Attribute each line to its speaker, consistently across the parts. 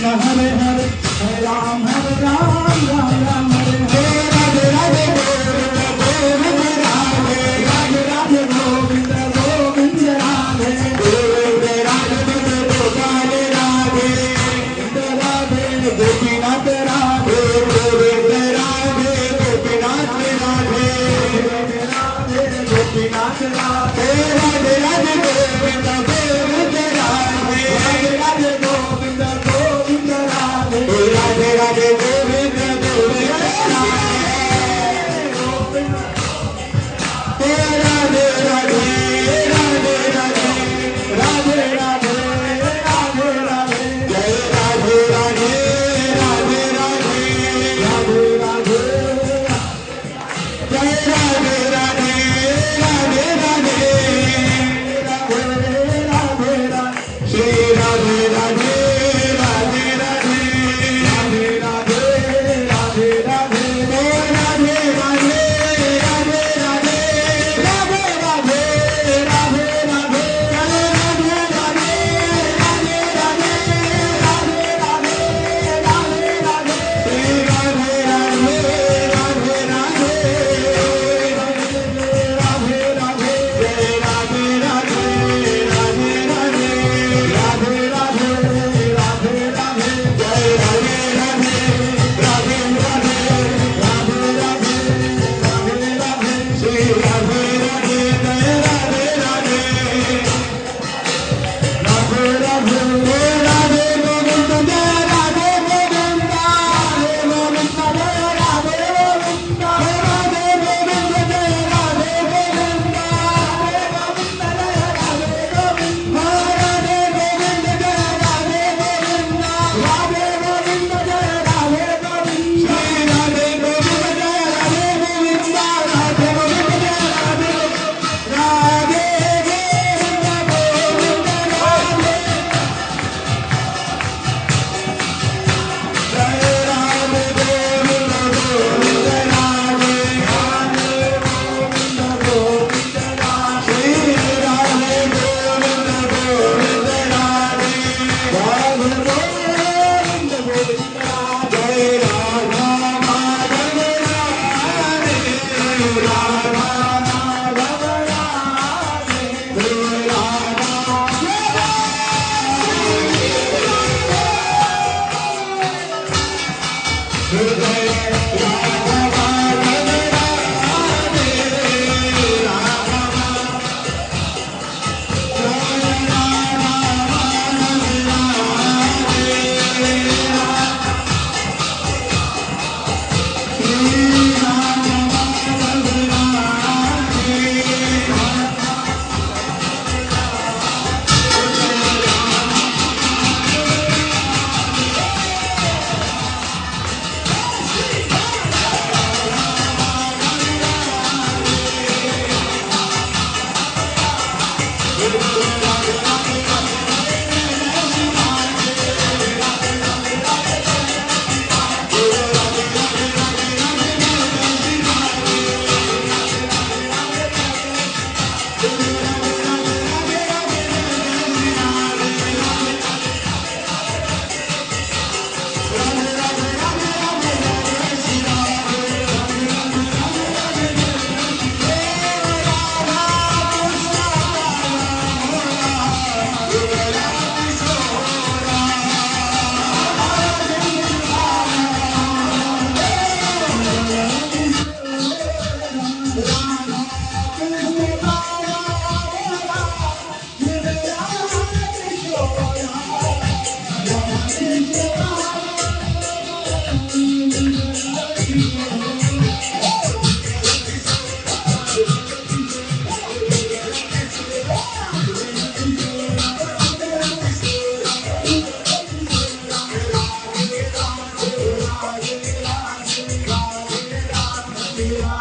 Speaker 1: हरे हरे राम राम राम हरे हरे राधे राधे गोविंद राधे राधे राधे गोविंद गोविंद राधे गोविंद राधे गोपाल राधे राधे गोपीनाथ राधे गोविंद राधे गोपीनाथ राधे राधे गोपीनाथ राधे राधे राधे गोविंद गोविंद राधे राधे राधे गोविंद गोविंद राधे राधे राधे गोविंद गोविंद राधे राधे राधे राधे राधे राधे राधे राधे जय राधे राधे राधे राधे राधे राधे जय Radhe Radhe Radhe Radhe Radhe Radhe Shri Radhe Radhe Radhe Radhe Radhe Radhe Radhe Radhe Radhe Radhe Radhe Radhe Radhe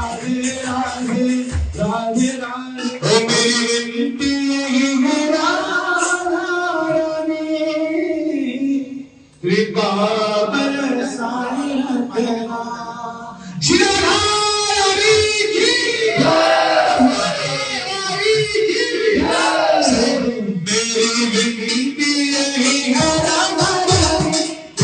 Speaker 1: Radhe Radhe Radhe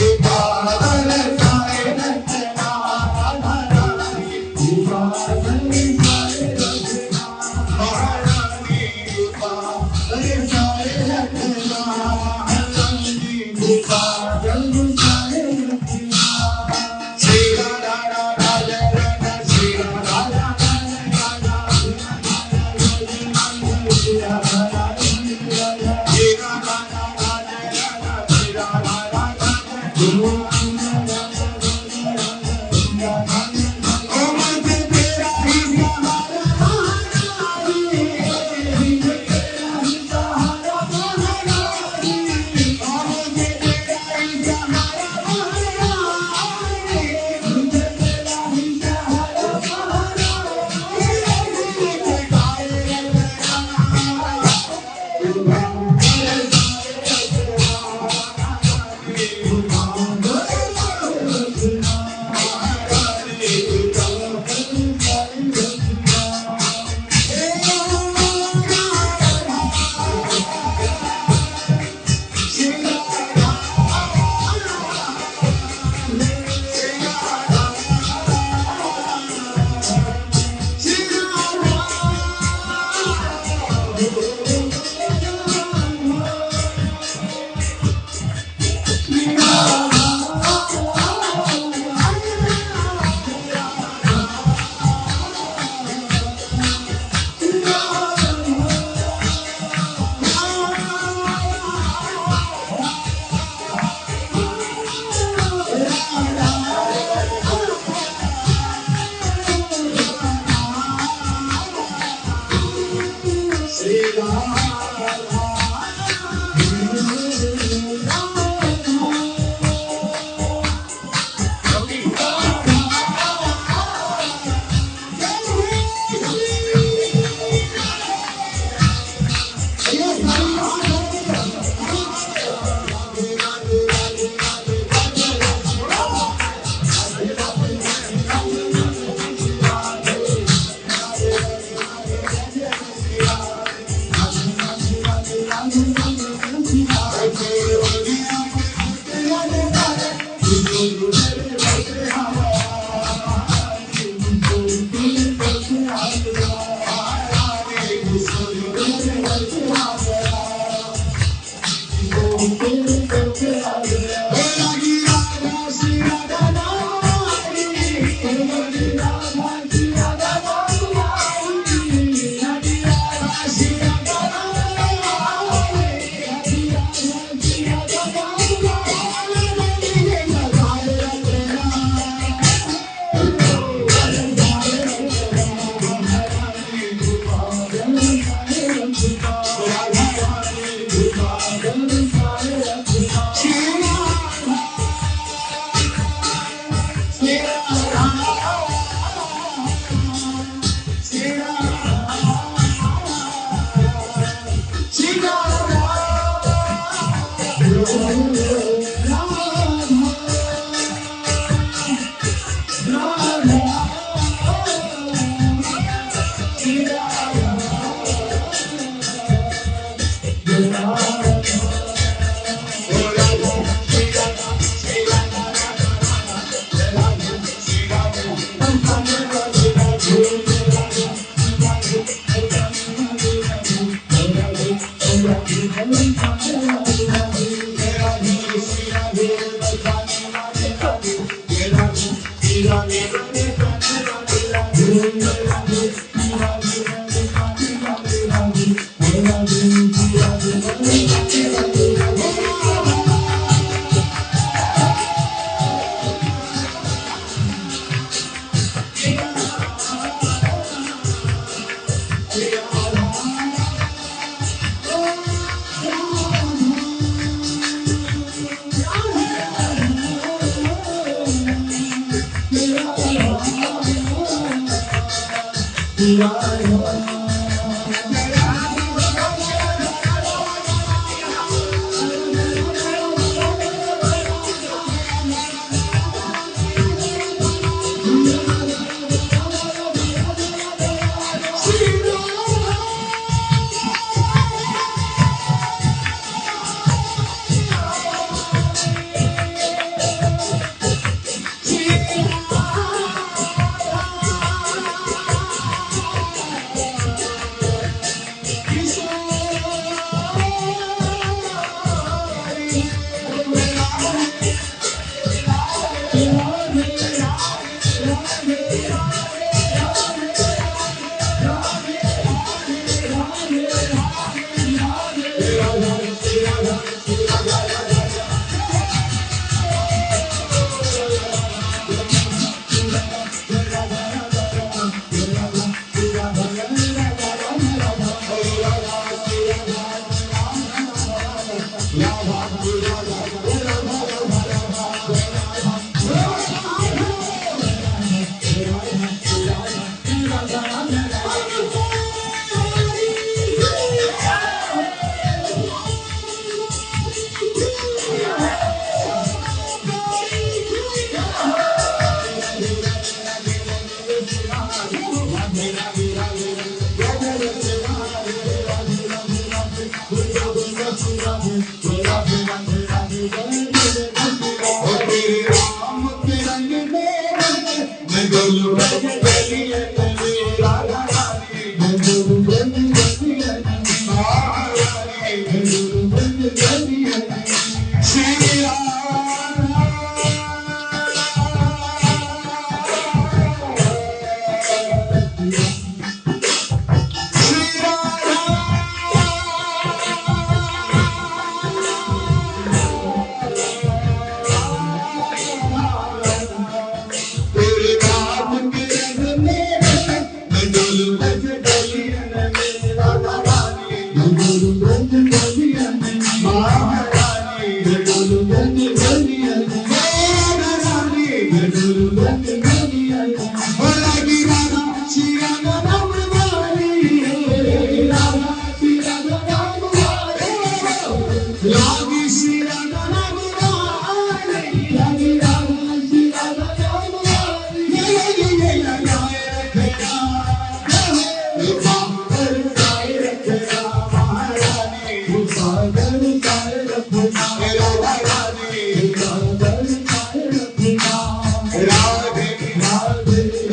Speaker 1: Radhe Radhe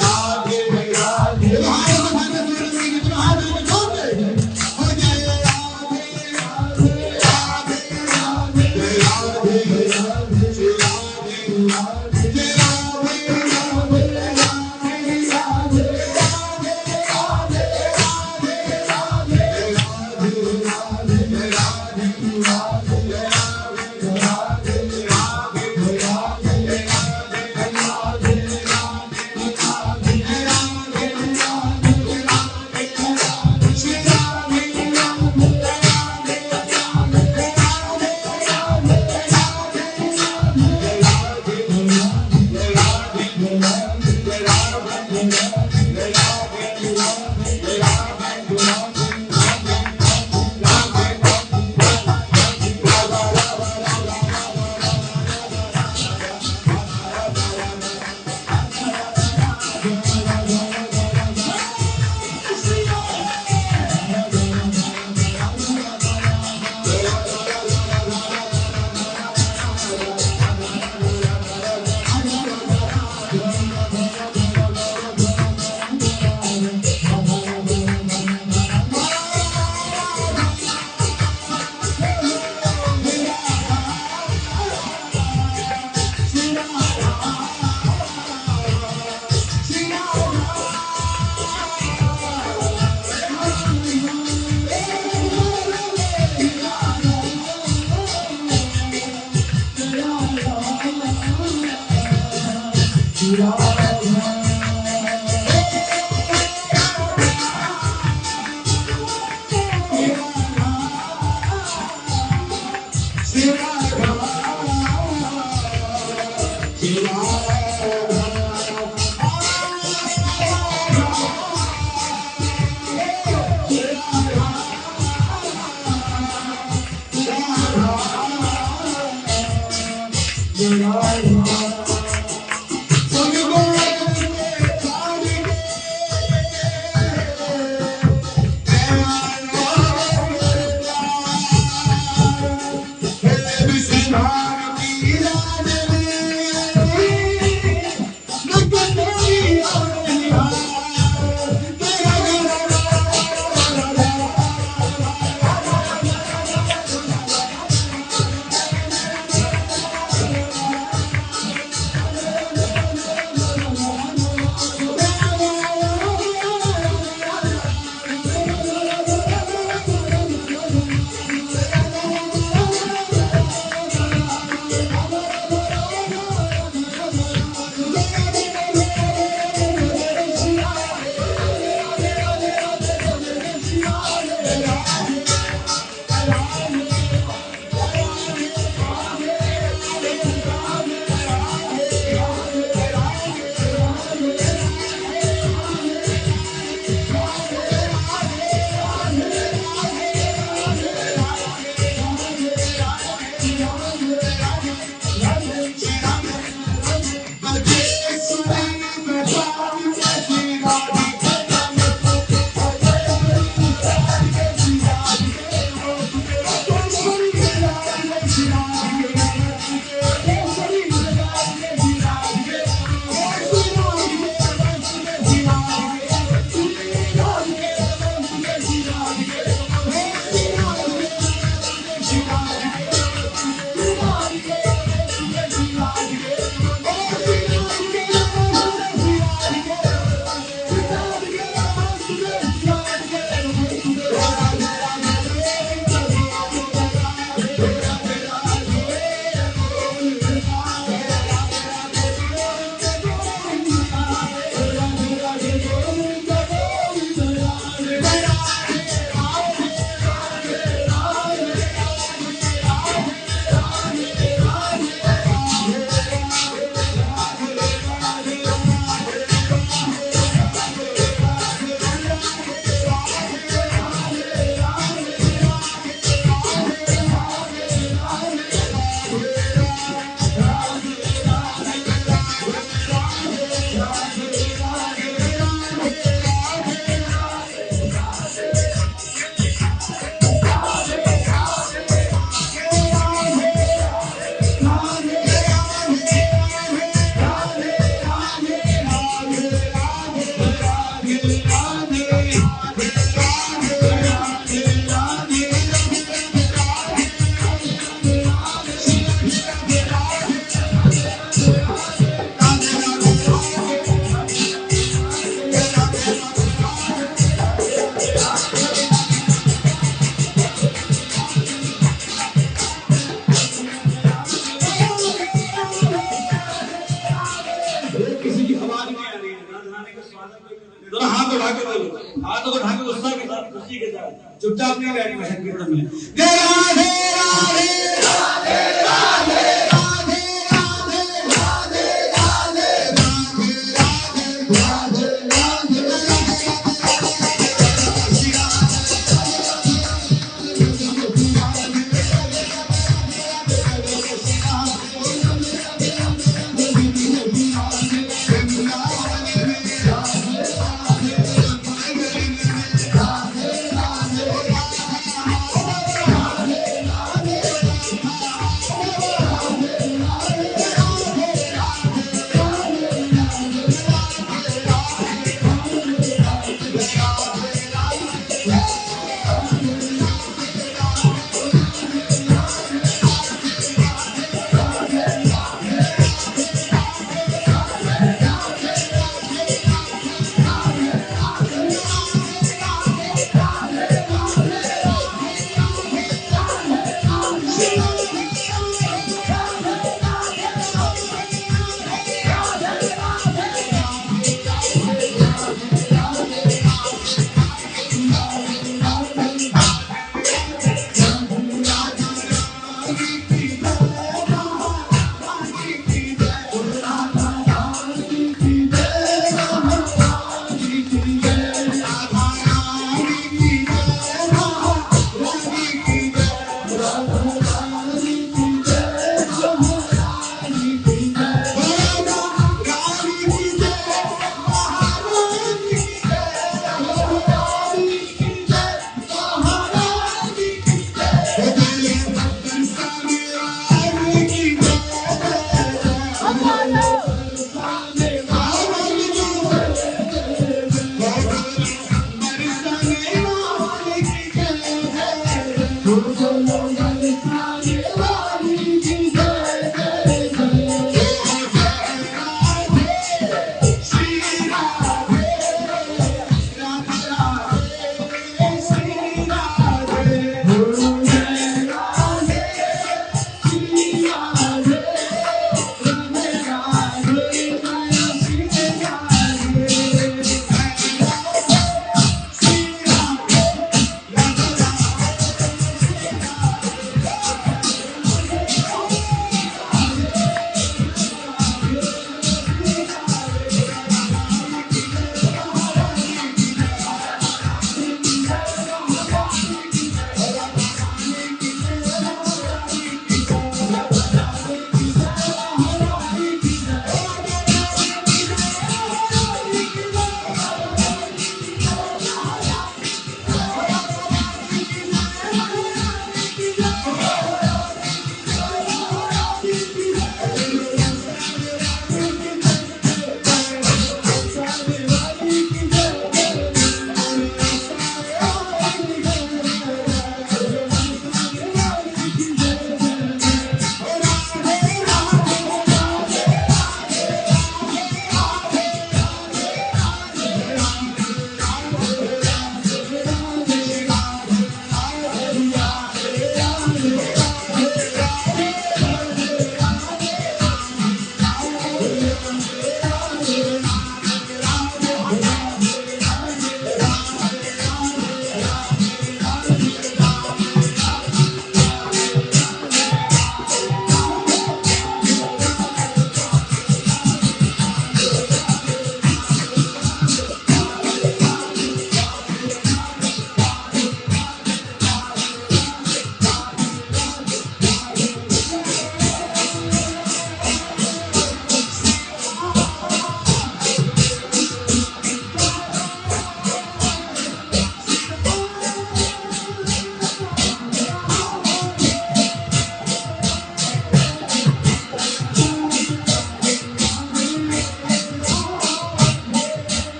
Speaker 2: दोनों हाथ उठा के बोलो, हाथ उठा के उत्साह के साथ खुशी के साथ चुपचाप नहीं बैठना है कीर्तन में। जय राधे राधे राधे राधे राधे राधे राधे राधे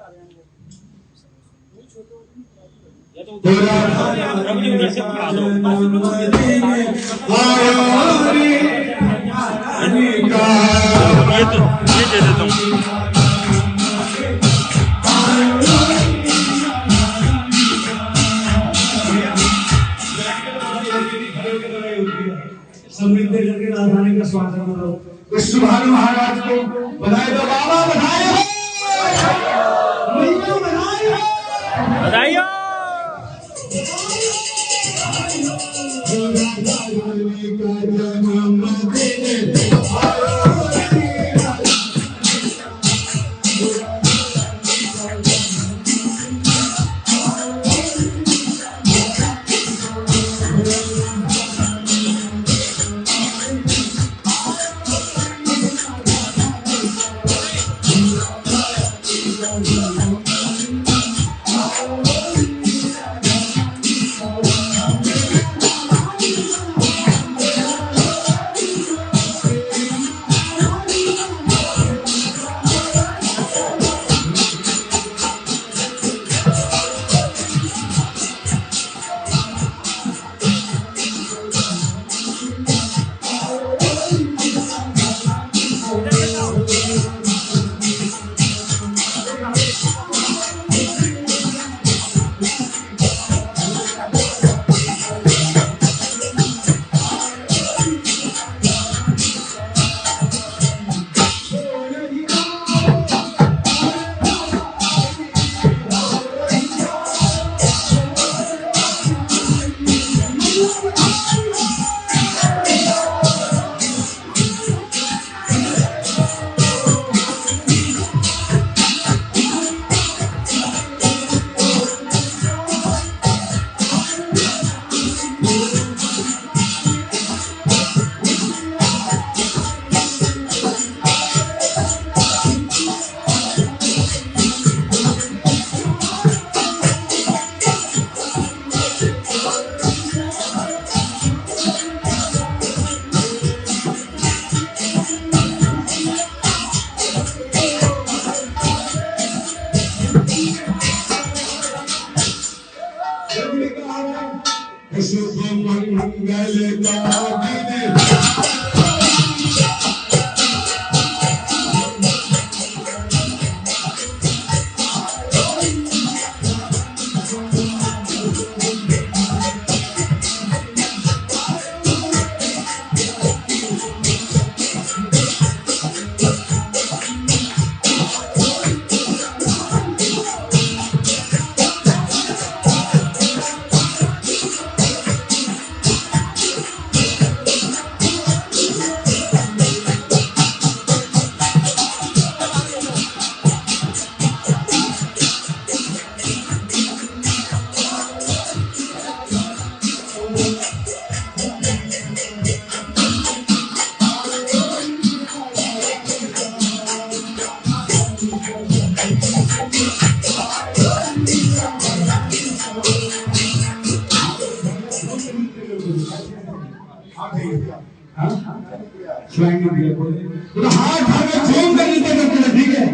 Speaker 1: तेरा
Speaker 3: ये दे देता हूँ।
Speaker 2: समृद्ध करके राजधानी का स्वागत करो।
Speaker 1: विष्णु भानु महाराज को बधाई दो बाबा, बधाई हो, भैया बधाई हो,
Speaker 3: बधाई हो।
Speaker 1: शुभ मंगल कामिनी हाथ हमें झूम कर नीचे करते, ठीक है।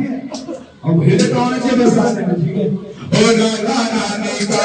Speaker 1: अब हेड कौन से बस आने में, ठीक है। ओ राधा रानी का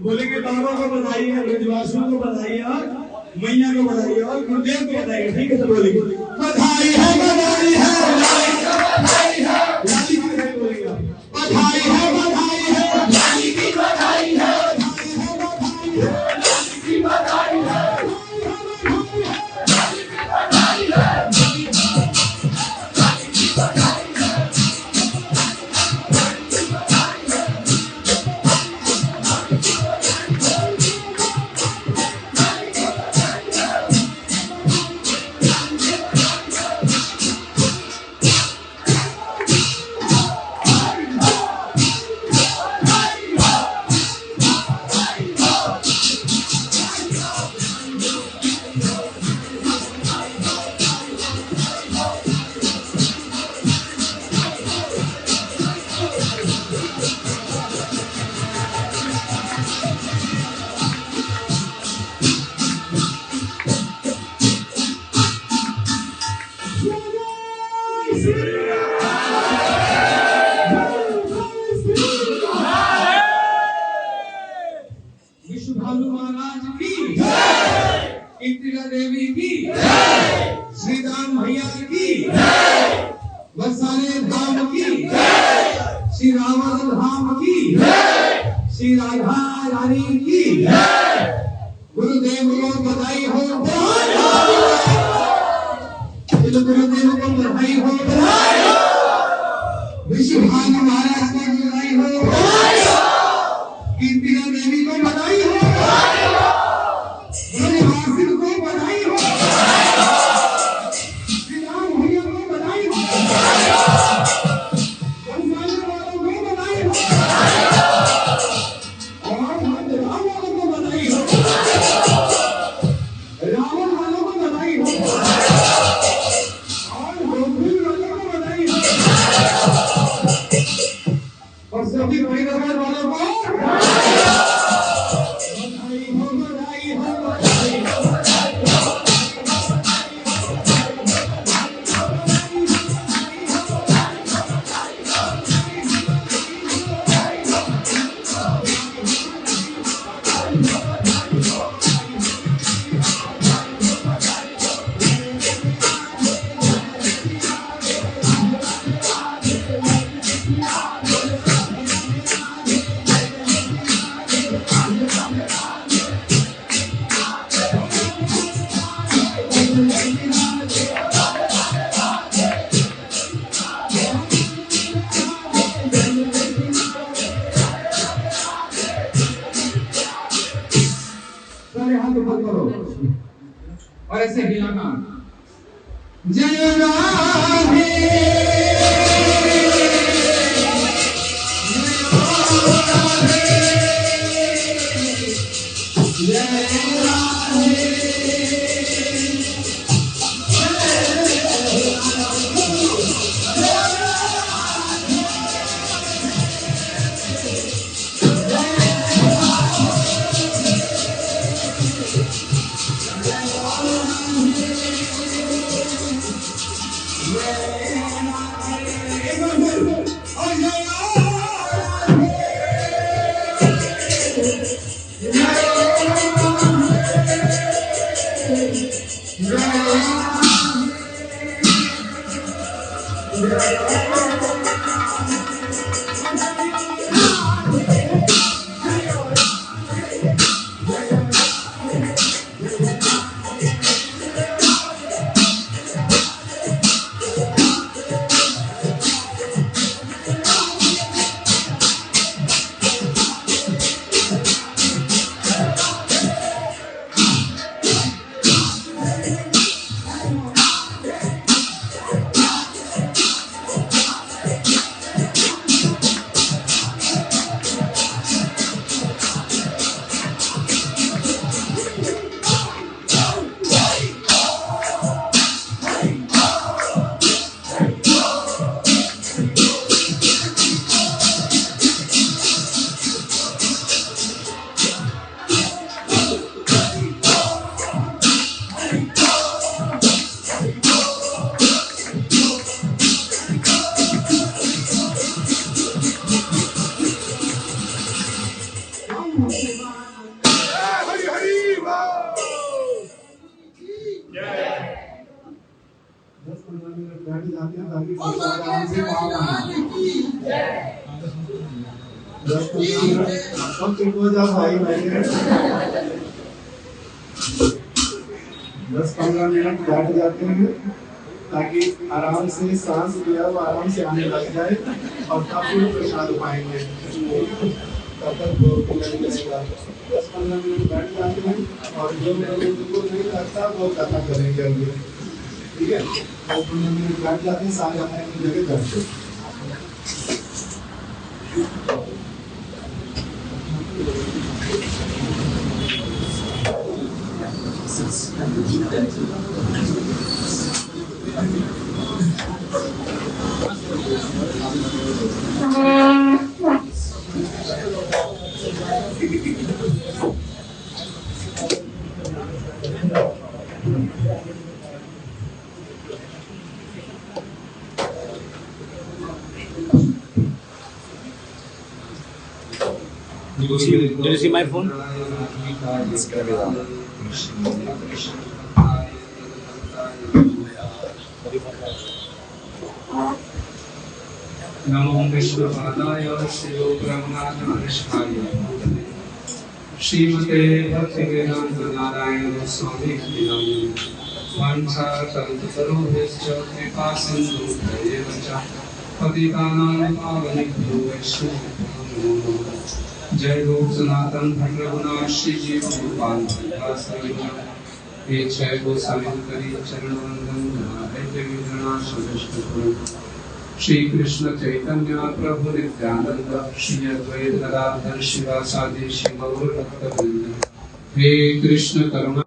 Speaker 2: बोलेंगे बाबा को बधाई है, ब्रजवासियों को बधाई है, और मैया को बधाई है, और गुरुदेव को बधाई है। ठीक है, तो बोलेंगे
Speaker 1: बधाई है, बधाई है, बधाई है, बधाई है,
Speaker 2: लाली की बधाई बोलेगा,
Speaker 1: बधाई है, बधाई है, लाली की बधाई है, लाली की बधाई है,
Speaker 2: विश्वभानु महाराज की, इंदिरा देवी की, श्री राम भैया की, बरसाने धाम की, श्री रावण धाम की, श्री राधा रानी की, गुरुदेव को बधाई हो, गुरुदेव को बधाई हो, विश्वभानु महाराज को बधाई हो, इंदिरा देवी को बधाई हो, ब्रजवासी को बधाई हो, श्री राम भैया को बधाई हो, बरसाने वालों को बधाई हो, और राम वालों को बधाई हो, रावण और ऐसे हिलाना। जय राधे
Speaker 1: हरि हरि बोल।
Speaker 3: 10-15 मिनट बैठ जाते हैं ताकि आराम से काम आए। 10-15 मिनट अब चुप हो जाओ भाई बैठे। 10-15 मिनट बैठ जाते हैं ताकि आराम से सांस लिया वो आराम से आने लग जाए और तब फिर प्रसाद पाएंगे। तब तक वो लगेगा। 10-15 मिनट बैठ जाते हैं और जो लोगों को नहीं लगता वो कथा करेंगे अभी। ठीक है, 10-15 मिनट बैठ जाते हैं, सारे अपने अपनी जगह बैठते हैं।
Speaker 4: Do you see my phone?
Speaker 2: नमो विष्णुपादाय शिवो ब्रह्मणाय श्रीमते भक्तिवेदांत नारायण स्वामी की नाम वाञ्छाकल्पतरुभ्यश्च कृपा सिन्धुभ्यैव च पतितानां पावनेभ्यो वैष्णवेभ्यो नमो नमः। जय गो सनातन धर्म रघुनाथ श्री जीव गोपाल जय गो समित चरण वंदन श्री कृष्ण चैतन्य प्रभु नित्यानंद श्री अद्वैत गदाधर शिवासादि श्री गौर भक्तवृंद। हे कृष्ण करुणा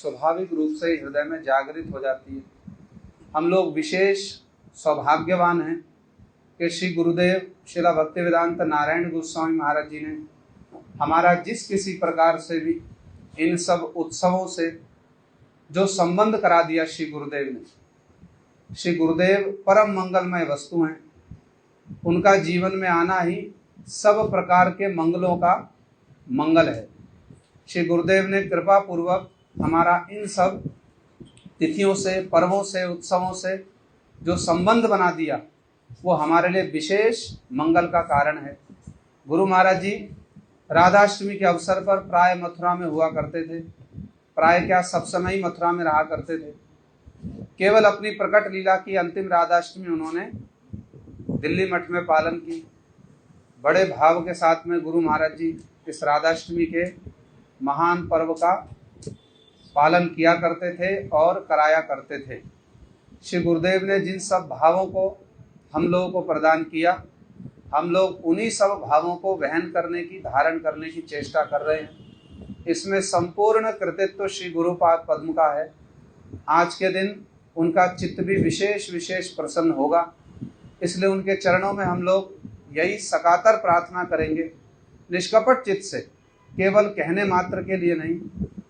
Speaker 2: स्वाभाविक रूप से हृदय में जागृत हो जाती है। हम लोग विशेष सौभाग्यवान हैं कि श्री गुरुदेव श्रील भक्तिवेदांत नारायण गोस्वामी महाराज जी ने हमारा जिस किसी प्रकार से भी इन सब उत्सवों से जो संबंध करा दिया श्री गुरुदेव ने। श्री गुरुदेव परम मंगलमय वस्तु हैं, उनका जीवन में आना ही सब प्रकार के मंगलों का मंगल है। श्री गुरुदेव ने कृपा पूर्वक हमारा इन सब तिथियों से, पर्वों से, उत्सवों से जो संबंध बना दिया वो हमारे लिए विशेष मंगल का कारण है। गुरु महाराज जी राधाष्टमी के अवसर पर प्राय मथुरा में हुआ करते थे, प्राय क्या सब समय ही मथुरा में रहा करते थे। केवल अपनी प्रकट लीला की अंतिम राधाष्टमी उन्होंने दिल्ली मठ में पालन की। बड़े भाव के साथ में गुरु महाराज जी इस राधाष्टमी के महान पर्व का पालन किया करते थे और कराया करते थे। श्री गुरुदेव ने जिन सब भावों को हम लोगों को प्रदान किया, हम लोग उन्हीं सब भावों को वहन करने की, धारण करने की चेष्टा कर रहे हैं। इसमें संपूर्ण कृतित्व श्री गुरुपाद पद्म का है। आज के दिन उनका चित्त भी विशेष विशेष प्रसन्न होगा, इसलिए उनके चरणों में हम लोग यही सकातर प्रार्थना करेंगे, निष्कपट चित्त से, केवल कहने मात्र के लिए नहीं,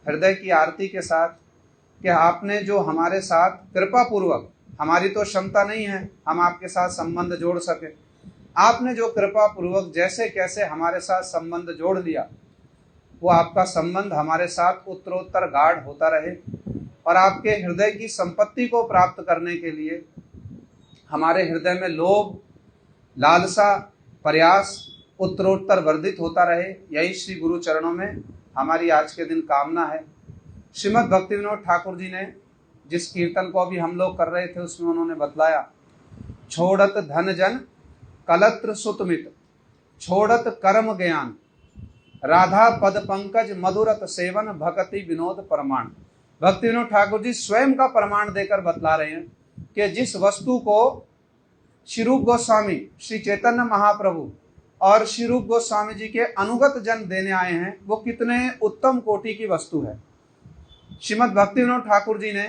Speaker 2: हृदय की आरती के साथ, कि आपने जो हमारे साथ कृपा पूर्वक, हमारी तो क्षमता नहीं है हम आपके साथ संबंध जोड़ सके, आपने जो कृपा पूर्वक जैसे कैसे हमारे साथ संबंध जोड़ लिया, वो आपका संबंध हमारे साथ उत्तरोत्तर गाढ़ होता रहे और आपके हृदय की संपत्ति को प्राप्त करने के लिए हमारे हृदय में लोभ, लालसा, प्रयास उत्तरोत्तर वर्धित होता रहे। यही श्री गुरु चरणों में हमारी आज के दिन कामना है। श्रीमद् भक्ति विनोद ठाकुर जी ने जिस कीर्तन को अभी हम लोग कर रहे थे उसमें उन्होंने बतलाया, छोड़त धन जन कलत्र सुतमित, छोड़त कर्म ज्ञान, राधा पद पंकज मधुरत सेवन, भक्ति विनोद प्रमाण। भक्ति विनोद ठाकुर जी स्वयं का प्रमाण देकर बतला रहे हैं कि जिस वस्तु को श्री रूप गोस्वामी, श्री चैतन्य महाप्रभु और श्री रूप गोस्वामी जी के अनुगत जन देने आए हैं, वो कितने उत्तम कोटि की वस्तु है। श्रीमद् भक्ति विनोद ठाकुर जी ने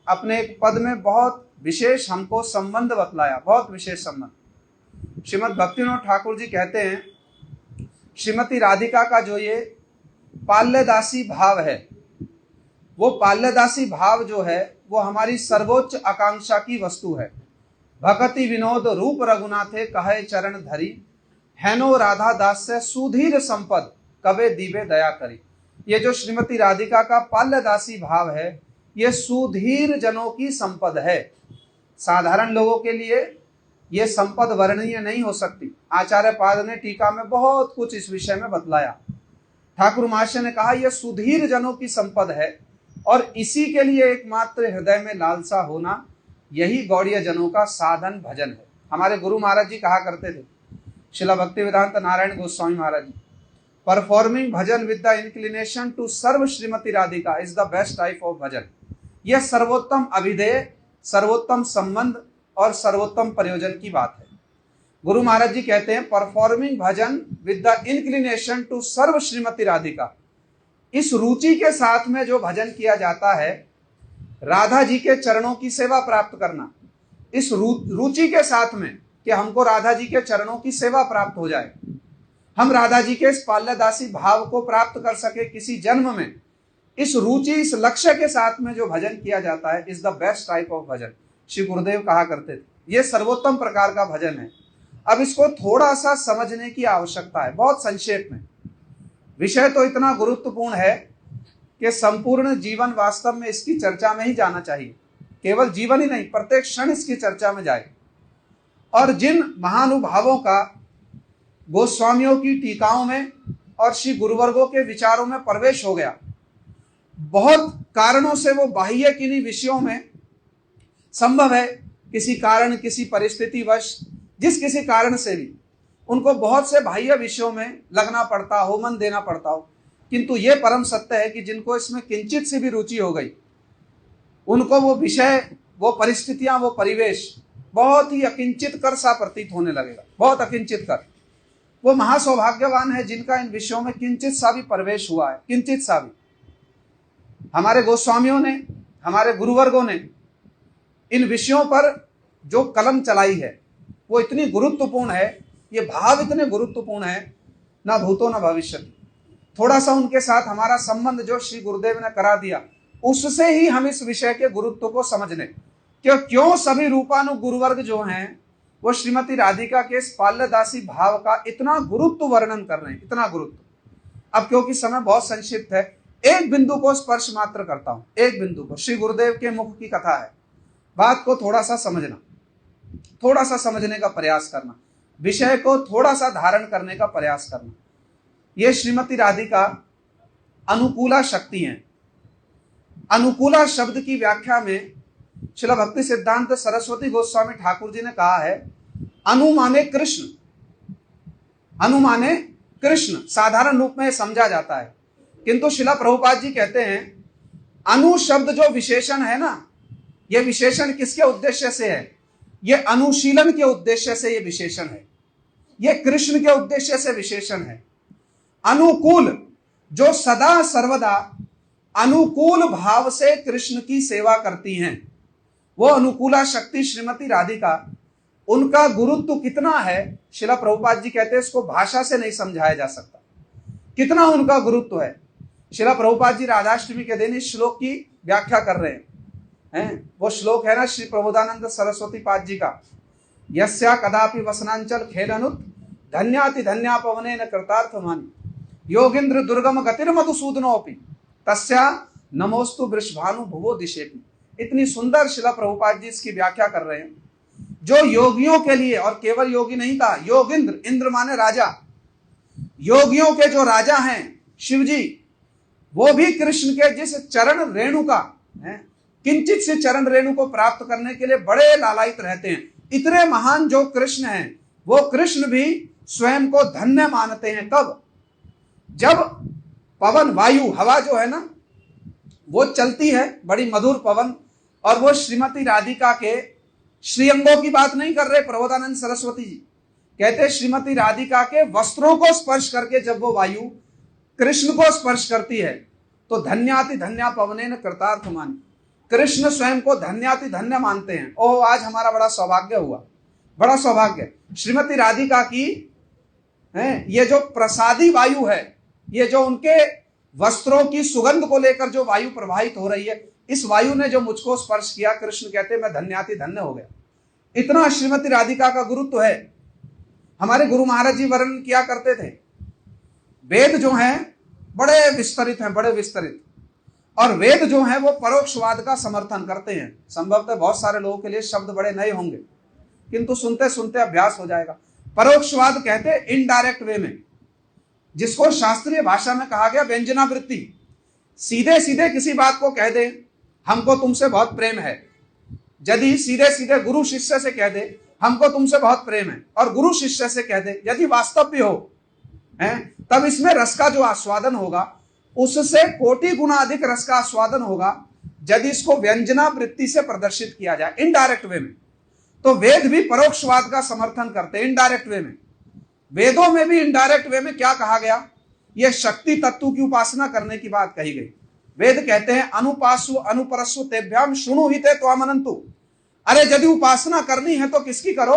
Speaker 2: अपने एक पद में बहुत विशेष हमको संबंध बतलाया, बहुत विशेष संबंध। श्रीमद् भक्ति विनोद ठाकुर जी कहते हैं, श्रीमती राधिका का जो ये पाल्यदासी भाव है, वो पाल्यदासी भाव जो है वो हमारी सर्वोच्च आकांक्षा की वस्तु है। भक्ति विनोद रूप रघुनाथे कहे चरण धरी, हैनो राधा दास से सुधीर संपद कबे दीवे दया करी। ये जो श्रीमती राधिका का पाल्यदासी भाव है, ये सुधीर जनों की संपद है। साधारण लोगों के लिए ये संपद वर्णनीय नहीं हो सकती। आचार्य पाद ने टीका में बहुत कुछ इस विषय में बतलाया। ठाकुर महाशय ने कहा यह सुधीर जनों की संपद है और इसी के लिए एकमात्र हृदय में लालसा होना, यही गौड़ीय जनों का साधन भजन है। हमारे गुरु महाराज जी कहा करते थे, Srila Bhaktivedanta Narayana Goswami Maharaj ji, performing bhajan with the inclination to serve Shrimati Radhika is the best type of bhajan. यह सर्वोत्तम अभिधेय, सर्वोत्तम संबंध और सर्वोत्तम प्रयोजन की बात है। गुरु महाराज जी कहते हैं, performing bhajan with the inclination to serve Shrimati Radhika, इस रुचि के साथ में जो भजन किया जाता है, राधा जी के चरणों की सेवा प्राप्त करना, इस रुचि के साथ में कि हमको राधा जी के चरणों की सेवा प्राप्त हो जाए, हम राधा जी के इस पाल्यदासी भाव को प्राप्त कर सके किसी जन्म में, इस रुचि, इस लक्ष्य के साथ में जो भजन किया जाता है, is the best type of bhajan. Shri Gurudev कहा करते थे, ये सर्वोत्तम प्रकार का भजन है। अब इसको थोड़ा सा समझने की आवश्यकता है, बहुत संक्षेप में। विषय तो इतना गुरुत्वपूर्ण है कि संपूर्ण जीवन वास्तव में इसकी चर्चा में ही जाना चाहिए। केवल जीवन ही नहीं, प्रत्येक क्षण इसकी चर्चा में जाए। और जिन महानुभावों का गोस्वामियों की टीकाओं में और श्री गुरुवर्गों के विचारों में प्रवेश हो गया, बहुत कारणों से वो बाह्य किन्हीं विषयों में संभव है, किसी कारण, किसी परिस्थितिवश, जिस किसी कारण से भी उनको बहुत से बाह्य विषयों में लगना पड़ता हो, मन देना पड़ता हो, किंतु ये परम सत्य है कि जिनको इसमें किंचित से भी रुचि हो गई, उनको वो विषय, वो परिस्थितियां, वो परिवेश बहुत ही अकिंचित कर सा प्रतीत होने लगेगा, बहुत अकिंचित कर। वो महासौभाग्यवान है जिनका इन विषयों में किंचित सा भी प्रवेश हुआ है, किंचित सा भी। हमारे गोस्वामियों ने, हमारे गुरुवर्गों ने इन विषयों पर जो कलम चलाई है वो इतनी गुरुत्वपूर्ण है, ये भाव इतने गुरुत्वपूर्ण है, ना भूतो ना भविष्य। थोड़ा सा उनके साथ हमारा संबंध जो श्री गुरुदेव ने करा दिया, उससे ही हम इस विषय के गुरुत्व को समझने, क्यों सभी रूपानु गुरुवर्ग जो हैं वो श्रीमती राधिका के इस पाल्यदासी भाव का इतना गुरुत्व वर्णन कर रहे हैं, इतना गुरुत्व। अब क्योंकि समय बहुत संक्षिप्त है, एक बिंदु को स्पर्श मात्र करता हूं, एक बिंदु को। श्री गुरुदेव के मुख की कथा है, बात को थोड़ा सा समझना, थोड़ा सा समझने का प्रयास करना, विषय को थोड़ा सा धारण करने का प्रयास करना। ये श्रीमती राधिका अनुकूला शक्ति हैं। अनुकूला शब्द की व्याख्या में श्रील भक्ति सिद्धांत सरस्वती गोस्वामी ठाकुर जी ने कहा है, अनु माने कृष्ण। अनु माने कृष्ण साधारण रूप में समझा जाता है, किंतु श्रील प्रभुपाद जी कहते हैं अनु शब्द जो विशेषण है ना, यह विशेषण किसके उद्देश्य से है? यह अनुशीलन के उद्देश्य से यह विशेषण है, यह कृष्ण के उद्देश्य से विशेषण है। अनुकूल जो सदा सर्वदा अनुकूल भाव से कृष्ण की सेवा करती हैं, वो अनुकूला शक्ति श्रीमती राधिका, उनका गुरुत्व कितना है, श्रील प्रभुपाद जी कहते हैं इसको भाषा से नहीं समझाया जा सकता, कितना उनका गुरुत्व है। श्रील प्रभुपाद जी राधाष्टमी के दिन इस श्लोक की व्याख्या कर रहे हैं। वो श्लोक है ना श्री प्रबोधानंद सरस्वती पाद जी का, यस्या कदापि वसनांचल खेलनुत धन्याति धन्या पवनेन कृतार्थ मानि योगेंद्र दुर्गम गतिर्मधुसूदनोपि तस्या नमोस्तु वृषभानु भुवो दिशेपि। इतनी सुंदर श्रील प्रभुपाद जी इसकी व्याख्या कर रहे हैं, जो योगियों के लिए, और केवल योगी नहीं कहा, योगिंद्र, इंद्र माने राजा, योगियों के जो राजा हैं शिव जी, वो भी कृष्ण के जिस चरण रेणु का किंचित से चरण रेणु को प्राप्त करने के लिए बड़े लालायित रहते हैं। इतने महान जो कृष्ण हैं, वो कृष्ण भी स्वयं को धन्य मानते हैं। कब? जब पवन, वायु, हवा जो है ना, वो चलती है, बड़ी मधुर पवन, और वो श्रीमती राधिका के श्रीअंगों की बात नहीं कर रहे प्रबोधानंद सरस्वती जी, कहते श्रीमती राधिका के वस्त्रों को स्पर्श करके जब वो वायु कृष्ण को स्पर्श करती है तो धन्याति धन्या पवनेन कृतार्थ मानि, कृष्ण स्वयं को धन्याति धन्य मानते हैं। ओह, आज हमारा बड़ा सौभाग्य हुआ, बड़ा सौभाग्य। श्रीमती राधिका की ये जो प्रसादी वायु है, ये जो उनके वस्त्रों की सुगंध को लेकर जो वायु प्रवाहित हो रही है, इस वायु ने जो मुझको स्पर्श किया, कृष्ण कहते मैं धन्याति धन्य हो गया। इतना श्रीमती राधिका का गुरुत्व है। हमारे गुरु महाराज जी वर्णन किया करते थे, वेद जो हैं बड़े विस्तरित हैं, बड़े विस्तरित, और वेद जो हैं वो परोक्षवाद का समर्थन करते हैं। संभवतः बहुत सारे लोगों के लिए शब्द बड़े नए होंगे, किंतु सुनते सुनते अभ्यास हो जाएगा। परोक्षवाद कहते हैं इनडायरेक्ट वे में, जिसको शास्त्रीय भाषा में कहा गया व्यंजनावृत्ति। सीधे सीधे किसी बात को कह दे हमको तुमसे बहुत प्रेम है, यदि सीधे सीधे गुरु शिष्य से कह दे हमको तुमसे बहुत प्रेम है, और गुरु शिष्य से कह दे, यदि वास्तव भी हो तब इसमें रस का जो आस्वादन होगा उससे कोटि गुना अधिक रस का आस्वादन होगा यदि इसको व्यंजनावृत्ति से प्रदर्शित किया जाए, इनडायरेक्ट वे में। तो वेद भी परोक्षवाद का समर्थन करते हैं इनडायरेक्ट वे में। वेदों में भी इनडायरेक्ट वे में क्या कहा गया? यह शक्ति तत्व की उपासना करने की बात कही गई। वेद कहते हैं अनुपासु अनुपरस्व तेभ्याम शुणु हिते त्वामनन्तु। अरे यदि उपासना करनी है तो किसकी करो?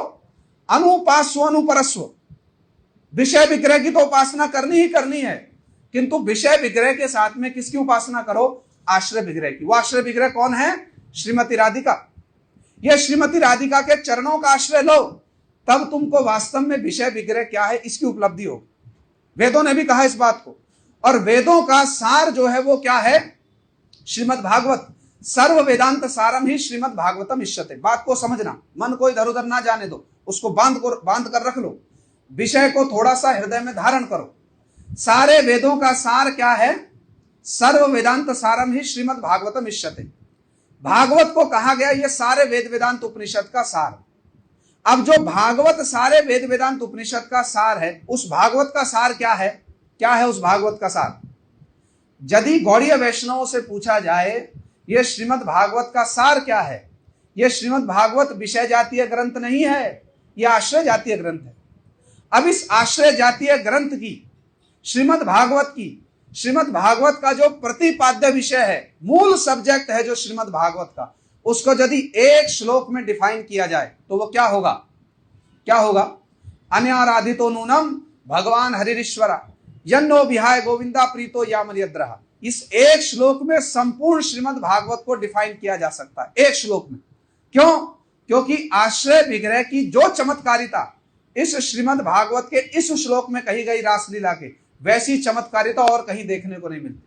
Speaker 2: अनुपासु अनुपरस्व। विषय विग्रह की तो उपासना करनी ही करनी है, किंतु विषय विग्रह के साथ में किसकी उपासना करो? आश्रय विग्रह की। वो आश्रय विग्रह कौन है? श्रीमती राधिका। यह श्रीमती राधिका के चरणों का आश्रय लो, तब तुमको वास्तव में विषय विग्रह क्या है इसकी उपलब्धि हो। वेदों ने भी कहा इस बात को, और वेदों का सार जो है वो क्या है? श्रीमद् भागवत। सर्व वेदांत सारम ही श्रीमद् भागवतम इष्यते। बात को समझना, मन को इधर उधर ना जाने दो, उसको बांध कर रख लो, विषय को थोड़ा सा हृदय में धारण करो। सारे वेदों का सार क्या है? सर्व वेदांत सारम ही श्रीमद् भागवतम इष्यते। भागवत को कहा गया ये सारे वेद वेदांत उपनिषद का सार। अब जो भागवत सारे वेद वेदांत उपनिषद का सार है, उस भागवत का सार क्या है? क्या है उस भागवत का सार? यदि गौड़ीय वैष्णवों से पूछा जाए यह श्रीमद् भागवत का सार क्या है, यह श्रीमद् भागवत विषय जातीय ग्रंथ नहीं है, यह आश्रय जातीय ग्रंथ है। अब इस आश्रय जातीय ग्रंथ की, श्रीमद् भागवत की श्रीमद् भागवत का जो प्रतिपाद्य विषय है, मूल सब्जेक्ट है जो श्रीमद् भागवत का, उसको यदि एक श्लोक में डिफाइन किया जाए तो वो क्या होगा? क्या होगा? अन्याराधितो नूनम भगवान हरिश्वरा यन्नो विहाय गोविंदा प्रीतो यामर्यद्रः। इस एक श्लोक में संपूर्ण श्रीमद् भागवत को डिफाइन किया जा सकता है, एक श्लोक में। क्यों? क्योंकि आश्रय विग्रह की जो चमत्कारिता इस श्रीमद् भागवत के इस श्लोक में कही गई रासलीला के, वैसी चमत्कारिता और कहीं देखने को नहीं मिलती।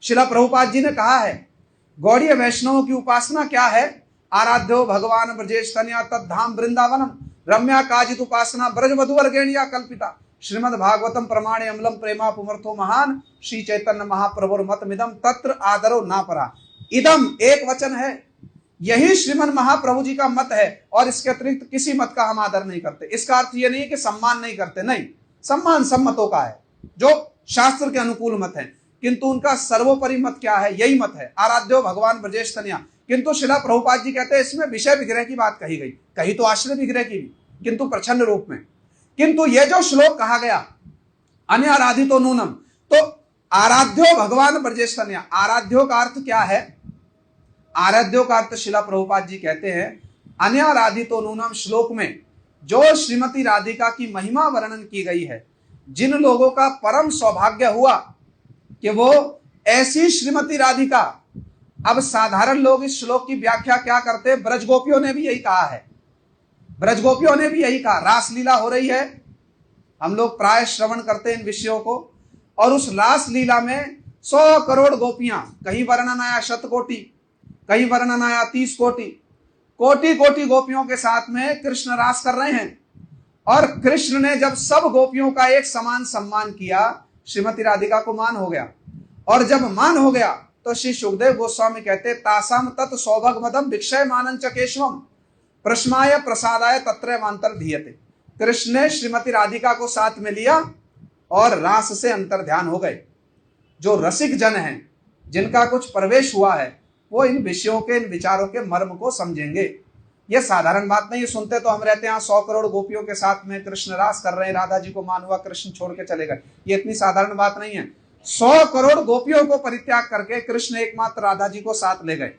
Speaker 2: श्रील प्रभुपाद जी ने कहा है, गौड़ीय वैष्णवों की उपासना क्या है? आराध्यो भगवान ब्रजेश तनया तद्धाम वृंदावनम रम्या काजित उपासना ब्रजवधुवर्गेणिया कल्पिता श्रीमद् भागवतम प्रमाणे अमलम प्रेमा पुमर्थो महान श्री चैतन्य महाप्रभुर मतमिदम तत्र आदरो ना परा। इदम एक वचन है, यही श्रीमद् महाप्रभु जी का मत है और इसके अतिरिक्त किसी मत का हम आदर नहीं करते। इसका अर्थ ये नहीं कि सम्मान नहीं करते, नहीं, सम्मान सब मतों का है जो शास्त्र के अनुकूल मत है, किंतु उनका सर्वोपरि मत क्या है? यही मत है, आराध्यो भगवान ब्रजेश तनया। किंतु श्रील प्रभुपाद जी कहते हैं इसमें विषय विग्रह की बात कही गई, कही तो आश्रय विग्रह की भी, किंतु प्रच्छन्न रूप में। किंतु ये जो श्लोक कहा गया अन्याराधितो नूनम, तो आराध्यो भगवान ब्रजेश तनया, आराध्यो का अर्थ क्या है? आराध्यो का अर्थ श्रील प्रभुपाद जी कहते हैं अन्याराधितो नूनम श्लोक में जो श्रीमती राधिका की महिमा वर्णन की गई है, जिन लोगों का परम सौभाग्य हुआ कि वो ऐसी श्रीमती राधिका। अब साधारण लोग इस श्लोक की व्याख्या क्या करते हैं? ब्रजगोपियों ने भी यही कहा है, ब्रजगोपियों ने भी यही कहा। रासलीला हो रही है, हम लोग प्राय श्रवण करते हैं इन विषयों को, और उस रासलीला में 100 करोड़ गोपियां, कहीं वर्णन आया 100 कोटि, कहीं वर्णन आया 30 कोटि, कोटि कोटि गोपियों के साथ में कृष्ण रास कर रहे हैं। और कृष्ण ने जब सब गोपियों का एक समान सम्मान किया, श्रीमती राधिका को मान हो गया। और जब मान हो गया तो श्री सुखदेव गोस्वामी कहते तासाम तत् सौभग मदम भिक्षय मानन च केशवम प्रश्माय प्रसादाय तत्रैवांतर धीयते। कृष्ण ने श्रीमती राधिका को साथ में लिया और रास से अंतर ध्यान हो गए। जो रसिक जन हैं, जिनका कुछ प्रवेश हुआ है, वो इन विषयों के, इन विचारों के मर्म को समझेंगे। ये साधारण बात नहीं। सुनते तो हम रहते हैं 100 करोड़ गोपियों के साथ में कृष्ण रास कर रहे हैं, राधा जी को मान हुआ, कृष्ण छोड़ के चले गए। ये इतनी साधारण बात नहीं है। 100 करोड़ गोपियों को परित्याग करके कृष्ण एकमात्र राधा जी को साथ ले गए।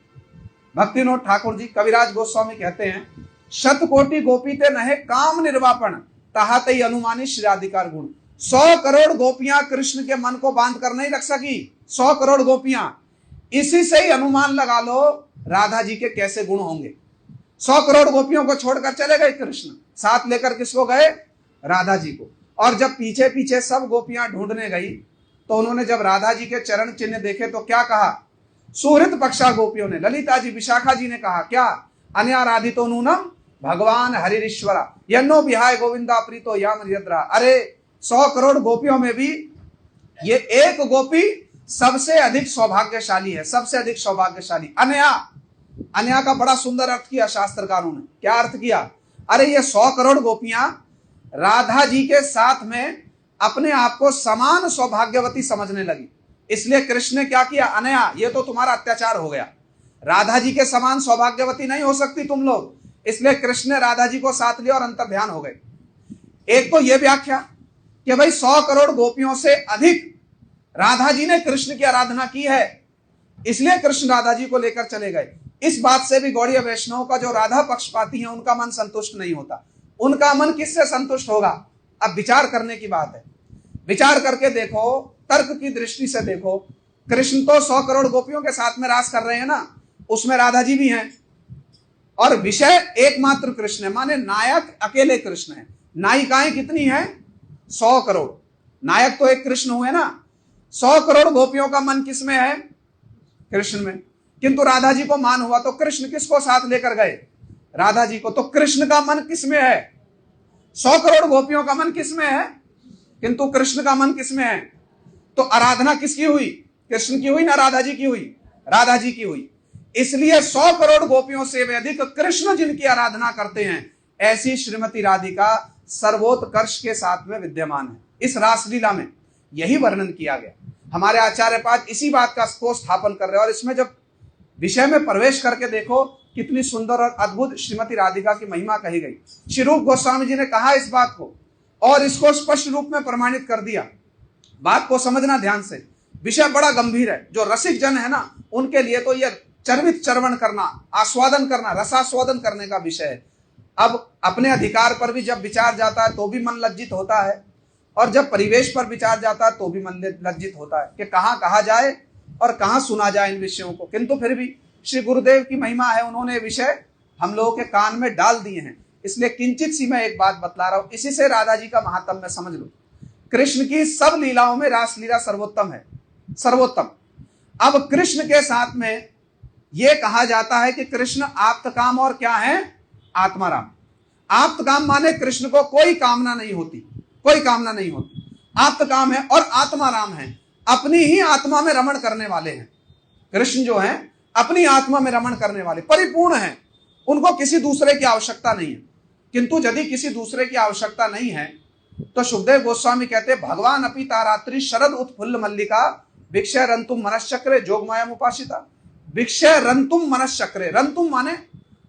Speaker 2: भक्तिनोद ठाकुर जी, कविराज गोस्वामी कहते हैं, शत कोटि गोपी ते नहे काम निर्वापन ताहते अनुमानी श्री राधिकार गुण। 100 करोड़ गोपियां कृष्ण के मन को बांध कर नहीं रख सकी। 100 करोड़ गोपियां, इसी से ही अनुमान लगा लो राधा जी के कैसे गुण होंगे। 100 करोड़ गोपियों को छोड़कर चले गए कृष्ण, साथ लेकर किसको गए? राधा जी को। और जब पीछे पीछे सब गोपियां ढूंढने गई तो उन्होंने जब राधा जी के चरण चिन्ह देखे तो क्या कहा? सुहृत पक्षा गोपियों ने, ललिता जी, विशाखा जी ने कहा क्या? अन्याराधितो नूनम भगवान हरिश्वरा यन्नो विहाय गोविंदा प्रीतो यामर्यद्रः। अरे 100 करोड़ गोपियों में भी ये एक गोपी सबसे अधिक सौभाग्यशाली है, सबसे अधिक सौभाग्यशाली। अन्या, अन्या का बड़ा सुंदर अर्थ किया शास्त्रकारों ने। क्या अर्थ किया? अरे ये 100 करोड़ गोपियां राधा जी के साथ में अपने आप को समान सौभाग्यवती समझने लगी। इसलिए कृष्ण ने क्या किया? अनया, ये तो तुम्हारा अत्याचार हो गया, राधा जी के समान सौभाग्यवती नहीं हो सकती तुम लोग। इसलिए कृष्ण ने राधा जी को साथ लिया और अंतर ध्यान हो गए। एक तो यह व्याख्या कि भाई 100 करोड़ गोपियों से अधिक राधा जी ने कृष्ण की आराधना की है, इसलिए कृष्ण राधा जी को लेकर चले गए। इस बात से भी गौड़ीय वैष्णव का जो राधा पक्षपाती है उनका मन संतुष्ट नहीं होता। उनका मन किससे संतुष्ट होगा? अब विचार करने की बात है। विचार करके देखो, तर्क की दृष्टि से देखो, कृष्ण तो 100 करोड़ गोपियों के साथ में रास कर रहे हैं ना, उसमें राधा जी भी हैं, और विषय एकमात्र कृष्ण है, माने नायक अकेले कृष्ण है। नायिकाएं कितनी हैं? 100 करोड़। नायक तो एक कृष्ण हुए ना। 100 करोड़ गोपियों का मन किसमें है? कृष्ण में। किंतु राधा जी को मान हुआ तो कृष्ण किसको साथ लेकर गए? राधा जी को। तो कृष्ण का मन किसमें है? 100 करोड़ गोपियों का मन किसमें है, किंतु कृष्ण का मन किसमें है? तो आराधना किसकी हुई? कृष्ण की हुई ना राधा जी की हुई? राधा जी की हुई। इसलिए 100 करोड़ गोपियों से भी अधिक कृष्ण जिनकी आराधना करते हैं, ऐसी श्रीमती राधिका सर्वोत्कर्ष के साथ में विद्यमान है। इस रासलीला में यही वर्णन किया गया। हमारे आचार्य पाद इसी बात का को स्थापन कर रहे हैं। और इसमें जब विषय में प्रवेश करके देखो कितनी सुंदर और अद्भुत श्रीमती राधिका की महिमा कही गई। श्री रूप गोस्वामी जी ने कहा इस बात को और इसको स्पष्ट रूप में प्रमाणित कर दिया। बात को समझना ध्यान से। विषय बड़ा गंभीर है। जो रसिक जन है ना, उनके लिए तो यह चर्वित चर्वण करना, आस्वादन करना, रसास्वादन करने का विषय है। अब अपने अधिकार पर भी जब विचार जाता है तो भी मन लज्जित होता है, और जब परिवेश पर विचार जाता है तो भी मन लज्जित होता है कि कहाँ कहा जाए और कहाँ सुना जाए इन विषयों को। किंतु फिर भी श्री गुरुदेव की महिमा है, उन्होंने विषय हम लोगों के कान में डाल दिए हैं। इसलिए किंचित सी मैं एक बात बतला रहा हूं, इसी से राधा जी का महात्म्य समझ लो। कृष्ण की सब लीलाओं में रासलीला सर्वोत्तम है, सर्वोत्तम। अब कृष्ण के साथ में यह कहा जाता है कि कृष्ण आप्तकाम और क्या है, आत्माराम। आप्तकाम माने कृष्ण को कोई कामना नहीं होती, कोई कामना नहीं होती, आप्तकाम है। और आत्माराम है, अपनी ही आत्मा में रमण करने वाले हैं। कृष्ण जो है अपनी आत्मा में रमण करने वाले, परिपूर्ण हैं, उनको किसी दूसरे की आवश्यकता नहीं है। किंतु यदि किसी दूसरे की आवश्यकता नहीं है तो सुखदेव गोस्वामी कहते भगवान अपि तारात्रि शरद उत्फुल्ल मल्लिका भिक्षय रंतुम मनश्चक्रे जोगमाया उपासिता। भिक्षय रंतुम मनश्चक्रे, रंतुम माने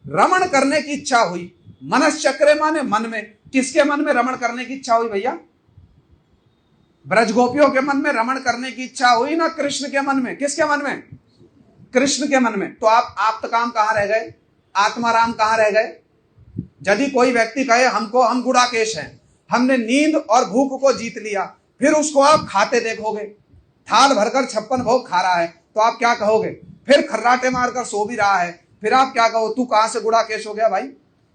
Speaker 2: रमण करने की इच्छा हुई, मनश्चक्रे माने मन में। किसके मन में रमण करने की इच्छा हुई भैया? ब्रजगोपियों के मन में रमण करने की इच्छा हुई ना कृष्ण के मन में? किसके मन में? कृष्ण के मन में। तो आप तो काम कहां रह गए, आत्माराम कहां रह गए? यदि कोई व्यक्ति कहे हम गुड़ाकेश हैं, हमने नींद और भूख को जीत लिया, फिर उसको आप खाते देखोगे, थाल भरकर 56 भोग खा रहा है, तो आप क्या कहोगे? फिर खर्राटे मारकर सो भी रहा है, फिर आप क्या कहो? तू कहां से गुड़ाकेश हो गया भाई?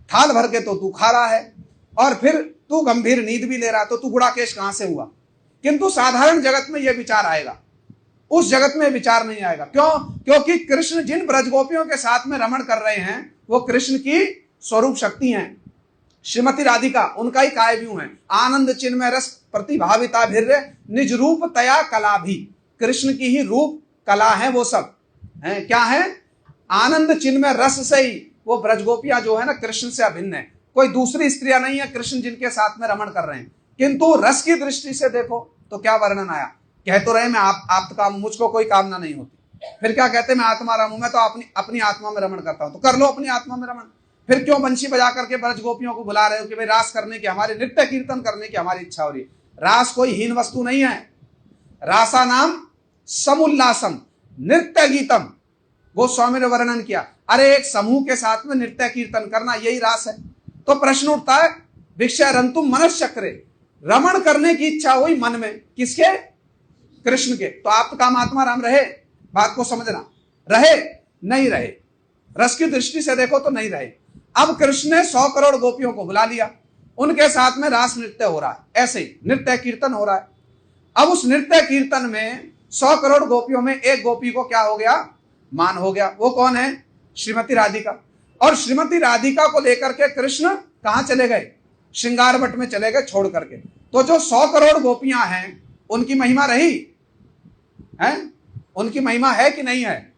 Speaker 2: थाल भर के तो तू खा रहा है और फिर तू गंभीर नींद भी ले रहा है, तो तू गुड़ाकेश कहां से हुआ? किंतु साधारण जगत में यह विचार आएगा, उस जगत में विचार नहीं आएगा। क्यों? क्योंकि कृष्ण जिन ब्रजगोपियों के साथ में रमण कर रहे हैं वो कृष्ण की स्वरूप शक्ति हैं। श्रीमती राधिका उनका ही कायव्यूह है। आनंद चिन्मय रस प्रतिभाविता भिर्य निज रूप तया कला भी। कृष्ण की ही रूप कला है वो सब है। क्या है? आनंद चिन्मय रस से ही वो ब्रजगोपियां जो है ना कृष्ण से अभिन्न है। कोई दूसरी स्त्रियां नहीं है कृष्ण जिनके साथ में रमण कर रहे हैं। किंतु रस की दृष्टि से देखो तो क्या वर्णन आया। कह तो रहे मैं आप काम, मुझको कोई कामना नहीं होती, फिर क्या कहते मैं आत्माराम हूं, मैं तो अपनी आत्मा में रमण करता हूं। तो कर लो अपनी आत्मा में रमण। फिर क्यों बंशी बजा करके ब्रज गोपियों को बुला रहे हो कि भाई रास करने की, हमारे नृत्य कीर्तन करने की हमारी इच्छा हो रही है। रास कोई हीन वस्तु नहीं है। रासा नाम समुल्लासम नृत्य गीतम, गोस्वामी ने वर्णन किया। अरे एक समूह के साथ में नृत्य कीर्तन करना यही रास है। तो प्रश्न उठता है भिक्षय रंतुम मनश्चक्रे, रमण करने की इच्छा हुई मन में, किसके? कृष्ण के। तो आप काम आत्माराम रहे? बात को समझना, रहे? नहीं रहे। रस की दृष्टि से देखो तो नहीं रहे। अब कृष्ण ने 100 करोड़ गोपियों को बुला लिया, उनके साथ में रास नृत्य हो रहा है, ऐसे ही नृत्य कीर्तन हो रहा है। अब उस नृत्य कीर्तन में 100 करोड़ गोपियों में एक गोपी को क्या हो गया? मान हो गया। वो कौन है? श्रीमती राधिका। और श्रीमती राधिका को लेकर के कृष्ण कहां चले गए? श्रृंगार भट्ट में चले गए छोड़ करके। तो जो 100 करोड़ गोपियां हैं उनकी महिमा रही है? उनकी महिमा है कि नहीं है?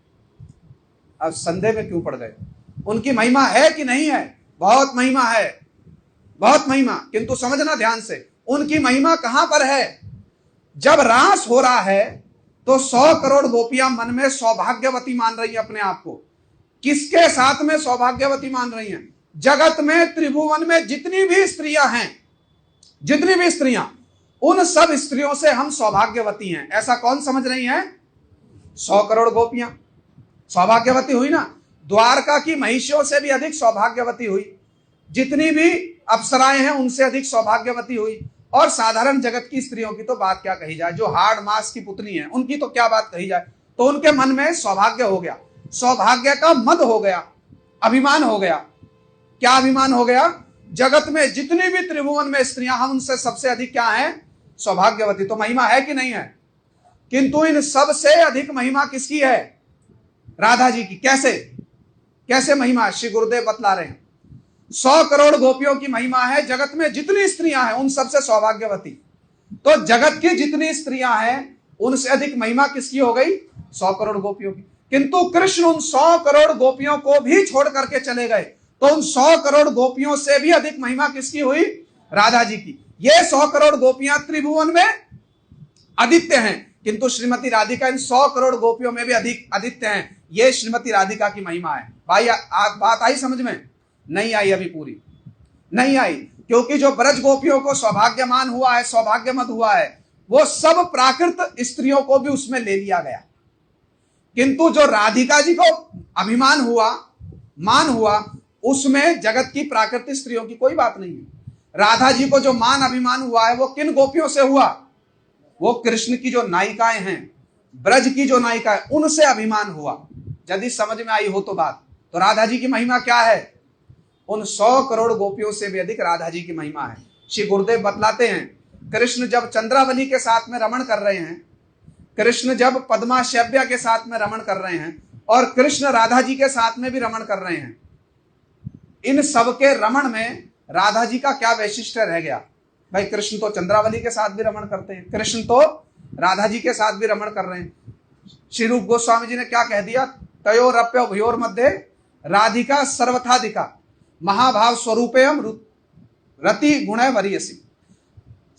Speaker 2: अब संदेह में क्यों पड़ गए? उनकी महिमा है कि नहीं है? बहुत महिमा है, बहुत महिमा। किंतु समझना ध्यान से, उनकी महिमा कहां पर है? जब रास हो रहा है तो 100 करोड़ गोपियां मन में सौभाग्यवती मान रही है अपने आप को। किसके साथ में सौभाग्यवती मान रही हैं? जगत में त्रिभुवन में जितनी भी स्त्रियां हैं, जितनी भी स्त्रियां, उन सब स्त्रियों से हम सौभाग्यवती हैं। ऐसा कौन समझ रही हैं? 100 करोड़ गोपियां सौभाग्यवती हुई ना। द्वारका की महिषियों से भी अधिक सौभाग्यवती हुई। जितनी भी अप्सराएं हैं उनसे अधिक सौभाग्यवती हुई। और साधारण जगत की स्त्रियों की तो बात क्या कही जाए, जो हाड़ मास की पुतली हैं उनकी तो क्या बात कही जाए। तो उनके मन में सौभाग्य हो गया, सौभाग्य का मद हो गया, अभिमान हो गया। क्या अभिमान हो गया? जगत में जितनी भी त्रिभुवन में स्त्रियां, हम उनसे सबसे अधिक क्या हैं? सौभाग्यवती। तो महिमा है कि नहीं है? किंतु इन सबसे अधिक महिमा किसकी है? राधा जी की। कैसे? कैसे महिमा? श्री गुरुदेव बतला रहे हैं 100 करोड़ गोपियों की महिमा है, जगत में जितनी स्त्रियां हैं उन सबसे सौभाग्यवती। तो जगत की जितनी स्त्रियां हैं उनसे अधिक महिमा किसकी हो गई? 100 करोड़ गोपियों की। किंतु कृष्ण उन 100 करोड़ गोपियों को भी छोड़ करके चले गए, तो उन 100 करोड़ गोपियों से भी अधिक महिमा किसकी हुई? राधा जी की। ये 100 करोड़ गोपियां त्रिभुवन में आदित्य हैं, किंतु श्रीमती राधिका इन 100 करोड़ गोपियों में भी अधिक आदित्य हैं। ये श्रीमती राधिका की महिमा है। भाई बात आई समझ में? नहीं आई अभी पूरी, नहीं आई। क्योंकि जो ब्रज गोपियों को सौभाग्यमान हुआ है, सौभाग्यमद हुआ है, वो सब प्राकृत स्त्रियों को भी उसमें ले लिया गया। किंतु जो राधिका जी को अभिमान हुआ, मान हुआ, उसमें जगत की प्राकृतिक स्त्रियों की कोई बात नहीं है। राधा जी को जो मान अभिमान हुआ है वो किन गोपियों से हुआ? वो कृष्ण की जो नायिकाएं हैं, ब्रज की जो नायिका है, उनसे अभिमान हुआ। यदि समझ में आई हो तो बात, तो राधा जी की महिमा क्या है? उन 100 करोड़ गोपियों से भी अधिक राधा जी की महिमा है। श्री गुरुदेव बतलाते हैं, कृष्ण जब चंद्रावली के साथ में रमण कर रहे हैं, कृष्ण जब पद्माशय्या के साथ में रमण कर रहे हैं, और कृष्ण राधा जी के साथ में भी रमण कर रहे हैं, इन सबके रमण में राधा जी का क्या वैशिष्ट्य रह गया? भाई कृष्ण तो चंद्रावली के साथ भी रमण करते हैं, कृष्ण तो राधा जी के साथ भी रमण कर रहे हैं। श्री रूप गोस्वामी जी ने क्या कह दिया? तयोरप्य भयोर मध्य राधिका सर्वथाधिका महाभाव स्वरूपेयम रति गुण वरीयसी।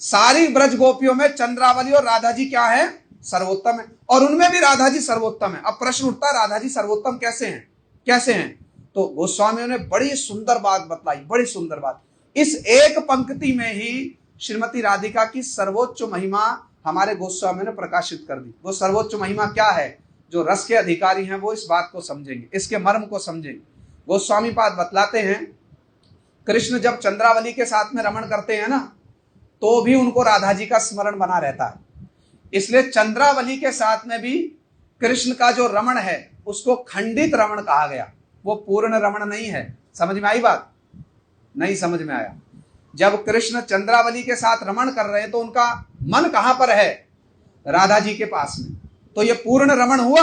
Speaker 2: सारी ब्रज गोपियों में चंद्रावली और राधा जी क्या है? सर्वोत्तम है, और उनमें भी राधा जी सर्वोत्तम है। अब प्रश्न उठता है, राधा जी सर्वोत्तम कैसे हैं? कैसे हैं? तो गोस्वामियों ने बड़ी सुंदर बात बतलाई, बड़ी सुंदर बात। इस एक पंक्ति में ही श्रीमती राधिका की सर्वोच्च महिमा हमारे गोस्वामी ने प्रकाशित कर दी। वो सर्वोच्च महिमा क्या है? जो रस के अधिकारी हैं वो इस बात को समझेंगे, इसके मर्म को समझेंगे। गोस्वामी पाद बतलाते हैं, कृष्ण जब चंद्रावली के साथ में रमण करते हैं ना, तो भी उनको राधा जी का स्मरण बना रहता है। इसलिए चंद्रावली के साथ में भी कृष्ण का जो रमण है उसको खंडित रमण कहा गया, वो पूर्ण रमण नहीं है। समझ में आई बात? नहीं समझ में आया? जब कृष्ण चंद्रावली के साथ रमण कर रहे हैं तो उनका मन कहां पर है? राधा जी के पास में। तो ये पूर्ण रमण हुआ?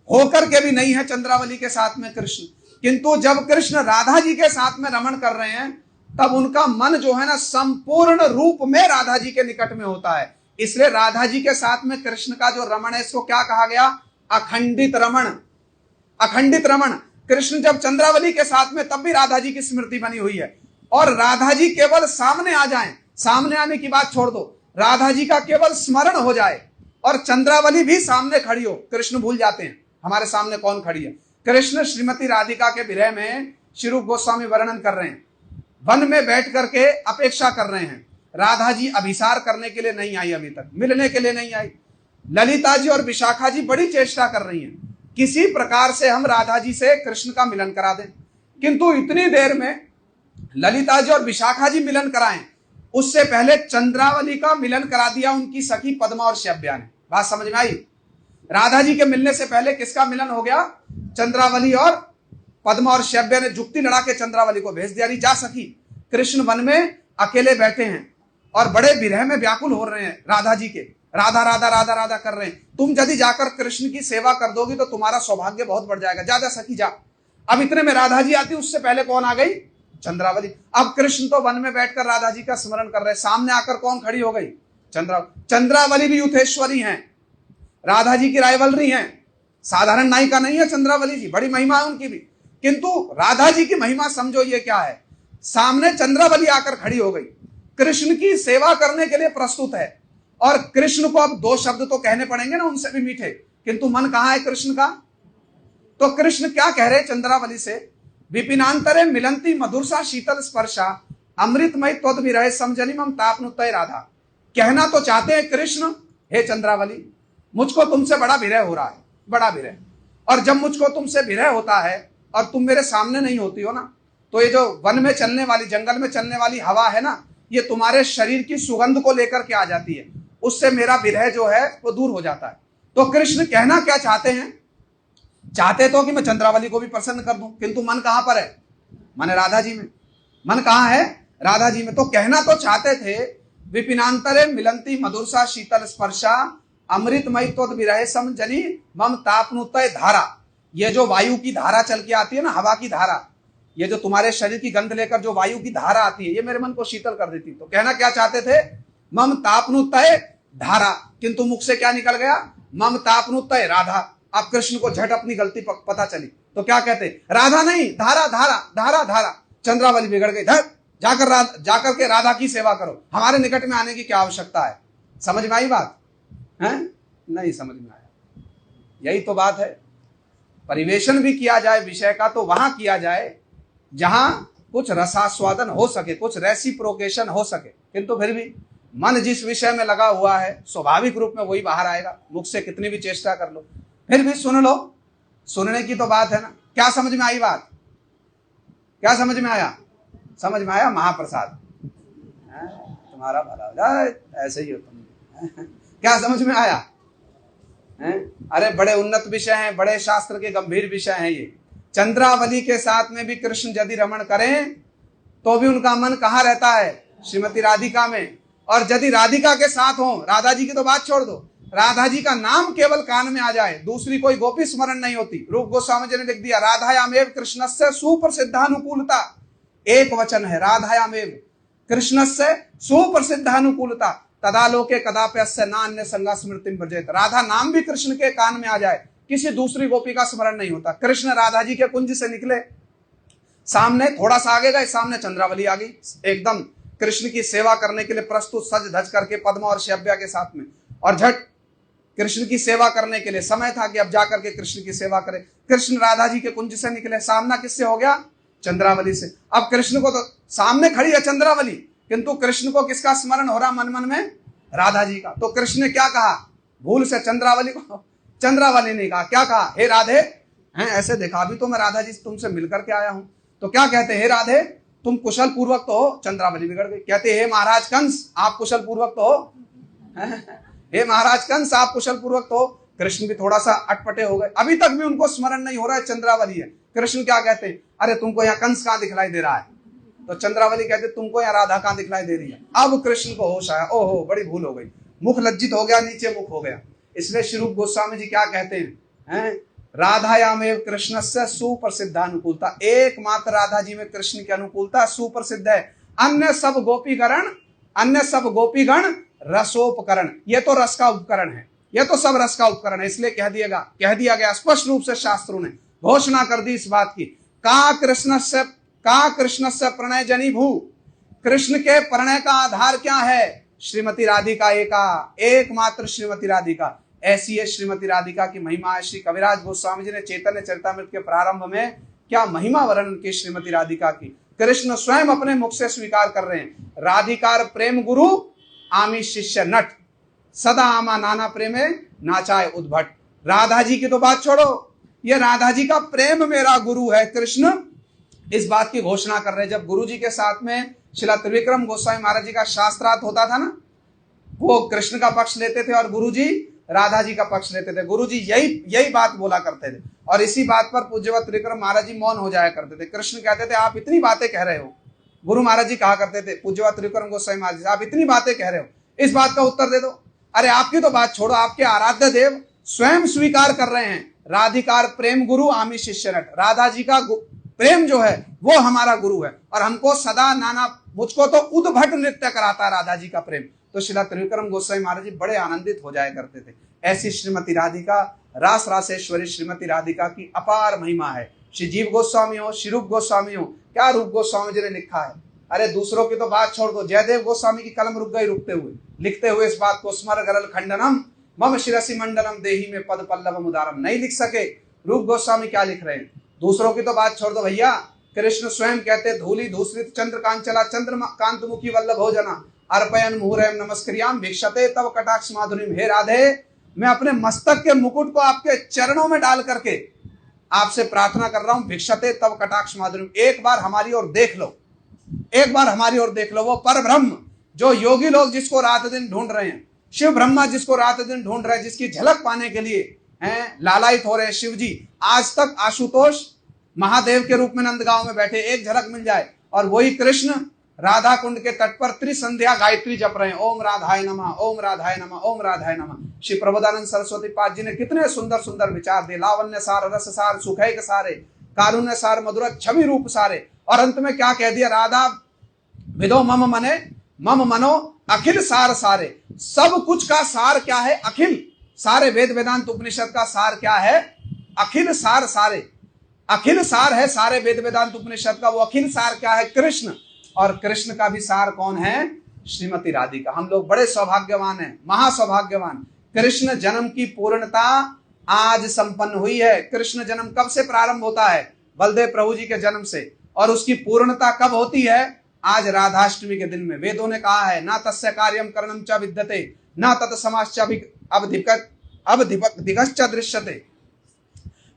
Speaker 2: होकर के भी नहीं है चंद्रावली के साथ में कृष्ण। किंतु जब कृष्ण राधा जी के साथ में रमण कर रहे हैं तब उनका मन जो है ना संपूर्ण रूप में राधा जी के निकट में होता है। इसलिए राधा जी के साथ में कृष्ण का जो रमण है इसको क्या कहा गया? अखंडित रमण। अखंडित रमण। कृष्ण जब चंद्रावली के साथ में तब भी राधा जी की स्मृति बनी हुई है, और राधा जी केवल सामने आ जाएं, सामने आने की बात छोड़ दो, राधा जी का केवल स्मरण हो जाए और चंद्रावली भी सामने खड़ी हो, कृष्ण भूल जाते हैं हमारे सामने कौन खड़ी है। कृष्ण श्रीमती राधिका के विरह में श्री रूप गोस्वामी वर्णन कर रहे हैं, वन में बैठ करके अपेक्षा कर रहे हैं। राधा जी अभिसार करने के लिए नहीं आई, अभी तक मिलने के लिए नहीं आई। ललिता जी और विशाखा जी बड़ी चेष्टा कर रही हैं, किसी प्रकार से हम राधा जी से कृष्ण का मिलन करा दें। किंतु इतनी देर में ललिता जी और विशाखा जी मिलन कराएं, उससे पहले चंद्रावली का मिलन करा दिया उनकी सखी पद्मा और शय्या ने। बात समझ में आई? राधा जी के मिलने से पहले किसका मिलन हो गया? चंद्रावली और पद्मा और शय्या ने जुक्ति लड़ा के चंद्रावली को भेज दिया, नहीं जा सकी। कृष्ण वन में अकेले बैठे हैं और बड़े विरह में व्याकुल हो रहे हैं राधा जी के, राधा राधा राधा राधा कर रहे हैं। तुम यदि जाकर कृष्ण की सेवा कर दोगी तो तुम्हारा सौभाग्य बहुत बढ़ जाएगा, जा जा सखी जा। अब इतने में राधा जी आती, उससे पहले कौन आ गई? चंद्रावली। अब कृष्ण तो वन में बैठकर राधा जी का स्मरण कर रहे, सामने आकर कौन खड़ी हो गई? चंद्रावली भी युथेश्वरी हैं, राधा जी की राइवलरी हैं, साधारण नायिका नहीं है चंद्रावली जी, बड़ी महिमा है उनकी भी। किंतु राधा जी की महिमा समझो ये क्या है, सामने चंद्रावली आकर खड़ी हो गई, कृष्ण की सेवा करने के लिए प्रस्तुत है। और कृष्ण को अब दो शब्द तो कहने पड़ेंगे ना, उनसे भी मीठे, किंतु मन कहां है कृष्ण का? तो कृष्ण क्या कह रहे चंद्रावली से? विपिनांतरे मिलंती मधुरसा शीतल स्पर्शा अमृतमय त्वद विरह समजनी मम तापनुतय राधा। कहना तो चाहते हैं कृष्ण, हे चंद्रावली मुझको तुमसे बड़ा विरह हो रहा है, बड़ा विरह। और जब मुझको तुमसे विरह होता है और तुम मेरे सामने नहीं होती हो ना, तो ये जो वन में चलने वाली, जंगल में चलने वाली हवा है ना, ये तुम्हारे शरीर की सुगंध को लेकर के आ जाती है, उससे मेरा विरह जो है वो दूर हो जाता है। तो कृष्ण कहना क्या चाहते हैं? चाहते तो कि मैं चंद्रावली को भी प्रसन्न कर दूं, किंतु मन कहां पर है? मन राधा जी में। मन कहां है? राधा जी में। तो कहना तो चाहते थे विपिनांतरे मिलंती मधुरसा शीतल स्पर्शा अमृतमय त्वद विरह समजनी मम तापनुतय धारा। ये जो वायु की धारा चल के आती है ना, हवा की धारा, ये जो तुम्हारे शरीर की गंध लेकर जो वायु की धारा आती है, ये मेरे मन को शीतल कर देती। तो कहना क्या चाहते थे? मम तापनुतय धारा, किंतु मुख से क्या निकल गया? मम तापनुतय राधा। अब कृष्ण को झट अपनी गलती पता चली, तो क्या कहते? राधा नहीं, धारा धारा धारा धारा। चंद्रावली बिगड़ गई, धर जाकर के राधा की सेवा करो, हमारे निकट में आने की क्या आवश्यकता है? समझ में आई बात है? नहीं समझ में आया। यही तो बात है, परिवेशन भी किया जाए विषय का तो वहां किया जाए जहां कुछ रसास्वादन हो सके, कुछ रेसिप्रोकेशन हो सके। किंतु फिर भी मन जिस विषय में लगा हुआ है स्वाभाविक रूप में वही बाहर आएगा, मुख से कितनी भी चेष्टा कर लो। फिर भी सुन लो, सुनने की तो बात है ना। क्या समझ में आई बात? क्या समझ में आया? समझ में आया? महाप्रसाद तुम्हारा भला हो जाए, ऐसे ही हो तुम। क्या समझ में आया? अरे बड़े उन्नत विषय हैं, बड़े शास्त्र के गंभीर विषय हैं ये। चंद्रावली के साथ में भी कृष्ण यदि रमण करें तो भी उनका मन कहाँ रहता है? श्रीमती राधिका में। और यदि राधिका के साथ हो, राधा जी की तो बात छोड़ दो, राधा जी का नाम केवल कान में आ जाए, दूसरी कोई गोपी स्मरण नहीं होती। रूप गोस्वामी जी ने लिख दिया, राधायामेव कृष्णस्य सुप्रसिद्धानुकूलता। एक वचन है, राधायामेव कृष्णस्य सुप्रसिद्धानुकूलता तदालोके कदाप्यस्य नान्य संगा स्मृतिम भजेत। राधा नाम भी कृष्ण के कान में आ जाए, किसी दूसरी गोपी का स्मरण नहीं होता। कृष्ण राधा जी के कुंज से निकले, सामने थोड़ा सा आगे गए, सामने चंद्रावली आ गई, एकदम कृष्ण की सेवा करने के लिए प्रस्तुत सज धज करके पद्मा और शैव्या के साथ में। और झट कृष्ण की सेवा करने के लिए समय था कि अब जाकर के कृष्ण की सेवा करें। कृष्ण राधा जी के कुंज से निकले, सामना किससे हो गया? चंद्रावली से। अब कृष्ण को तो सामने खड़ी है चंद्रावली, किंतु कृष्ण को किसका स्मरण हो रहा मन मन में? राधा जी का। तो कृष्ण ने क्या कहा? भूल से चंद्रावली को चंद्रावली ने कहा, क्या कहा? हे राधे, हैं ऐसे देखा, अभी तो मैं राधा जी से तुमसे मिलकर के आया हूं। तो क्या कहते? हे राधे तुम कुशल पूर्वक तो हो? चंद्रावली बिगड़ गई, कहते हे महाराज कंस आप कुशल पूर्वक तो हो? हे महाराज कंस आप कुशल पूर्वक तो हो? कृष्ण भी थोड़ा सा अटपटे हो गए, अभी तक भी उनको स्मरण नहीं हो रहा है चंद्रावली है। कृष्ण क्या कहते हैं? अरे तुमको यहाँ कंस कहाँ दिखलाई दे रहा है? तो चंद्रावली कहते तुमको यहाँ राधा कहाँ दिखलाई दे रही है? अब कृष्ण को होश आया, ओहो बड़ी भूल हो गई, मुख लज्जित हो गया, नीचे मुख हो गया। इसलिए श्री रूप गोस्वामी जी क्या कहते हैं? राधायामेव कृष्णस्य सुप्रसिद्धानुकूलता। एकमात्र राधा जी में कृष्ण की अनुकूलता सुप्रसिद्ध है। अन्य सब गोपीगण रसोपकरण, ये तो रस का उपकरण है, ये तो सब रस का उपकरण है। इसलिए कह दिया गया स्पष्ट रूप से, शास्त्रों ने घोषणा कर दी इस बात की, का कृष्णस्य प्रणय जनी भू। कृष्ण के प्रणय का आधार क्या है? श्रीमती राधिका एकमात्र श्रीमती राधिका। ऐसी है श्रीमती राधिका की महिमा है। श्री कविराज गोस्वामी जी ने चैतन्य चरितामृत के प्रारंभ में क्या महिमा वर्णन की श्रीमती राधिका की। कृष्ण स्वयं अपने मुख से स्वीकार कर रहे हैं, राधिकार प्रेम गुरु आमी शिष्य नट, सदा आमा नाना प्रेमे नाचाए उद्भट। राधा जी की तो बात छोड़ो, ये राधा जी का प्रेम मेरा गुरु है। कृष्ण इस बात की घोषणा कर रहे हैं। जब गुरु जी के साथ में श्रीला त्रिविक्रम गोस्वामी महाराज जी का शास्त्रार्थ होता था ना, वो कृष्ण का पक्ष लेते थे और गुरु जी राधा जी का पक्ष लेते थे। गुरु जी यही बात बोला करते थे और इसी बात पर पूज्यवत त्रिविक्रम महाराज जी मौन हो जाया करते थे। कृष्ण कहते थे आप इतनी बातें कह रहे हो, गुरु महाराज जी कहा करते थे पूज्यवत त्रिविक्रम गोस्वामी महाराज जी, आप इतनी बातें कह रहे हो, इस बात का उत्तर दे दो। अरे आपकी तो बात छोड़ो, आपके आराध्य देव स्वयं स्वीकार कर रहे हैं, राधिकार प्रेम गुरु आमी शिष्य नट। राधा जी का प्रेम जो है वो हमारा गुरु है और हमको सदा नाना, मुझको तो उद्भट नृत्य कराता है राधा जी का प्रेम। तो श्रीला त्रिविक्रम गोस्वामी महाराज जी बड़े आनंदित हो जाया करते थे। ऐसी श्रीमती राधिका, रास रासेश्वरी श्रीमती राधिका की अपार महिमा है। श्री जीव गोस्वामी हो, श्री रूप गोस्वामी हो, क्या रूप गोस्वामी जी ने लिखा है। अरे दूसरों की तो बात छोड़ दो, जयदेव गोस्वामी की कलम रुक गई रुकते हुए, लिखते हुए इस बात को, स्मर गरल खंडनम मम शिरसि मंडलम देही में पद पल्लव उदारम, नहीं लिख सके। रूप गोस्वामी क्या लिख रहे हैं? दूसरों की तो बात छोड़ दो भैया, कृष्ण स्वयं कहते धूली धूसरित चंद्र कांचला चंद्र कांतमुखी वल्लभ भोजना अर्पयन मुहुरयम नमस्क्रियाम भिक्षते तव कटाक्ष माधुरीम। हे राधे, मैं अपने मस्तक के मुकुट को आपके चरणों में डाल करके आपसे प्रार्थना कर रहा हूं, भिक्षते तव कटाक्ष माधुरीम, एक बार हमारी ओर देख लो, एक बार हमारी ओर देख लो। वो पर ब्रह्म जो योगी लोग जिसको रात दिन ढूंढ रहे हैं, शिव ब्रह्मा जिसको रात दिन ढूंढ रहे हैं, जिसकी झलक पाने के लिए हैं लालायित हो रहे हैं शिव जी। आज तक आशुतोष महादेव के रूप में नंदगांव में बैठे, एक झलक मिल जाए और वही कृष्ण राधा कुंड के तट पर त्रिसंध्या गायत्री जप रहे हैं, ओम राधाय नमः, ओम राधाय नमः, ओम राधाय नमः। श्री प्रबोधानंद सरस्वती पाद जी ने कितने सुंदर सुंदर विचार दिए, लावण्य सार, रस सार, सुखैक सारे, कारुण्य सार, मधुर छवि रूप सारे। और अंत में क्या कह दिया? राधा विदो मम मने मम मनो अखिल सार सारे। सब कुछ का सार क्या है? अखिल। सारे वेद वेदांत उपनिषद का सार क्या है? अखिल सार सारे। अखिल सार है सारे वेद वेदांत उपनिषद का, वो अखिल सार क्या है? कृष्ण। और कृष्ण का भी सार कौन है? श्रीमती राधिका। हम लोग बड़े सौभाग्यवान हैं, महासौभाग्यवान। कृष्ण जन्म की पूर्णता आज संपन्न हुई है। कृष्ण जन्म कब से प्रारंभ होता है? बलदेव प्रभु जी के जन्म से। और उसकी पूर्णता कब होती है? आज राधाष्टमी के दिन में वेदों ने कहा है ना तस्य कार्यम करणम च विद्यते ना तत्समाश्च अवधिकश्च दृश्यते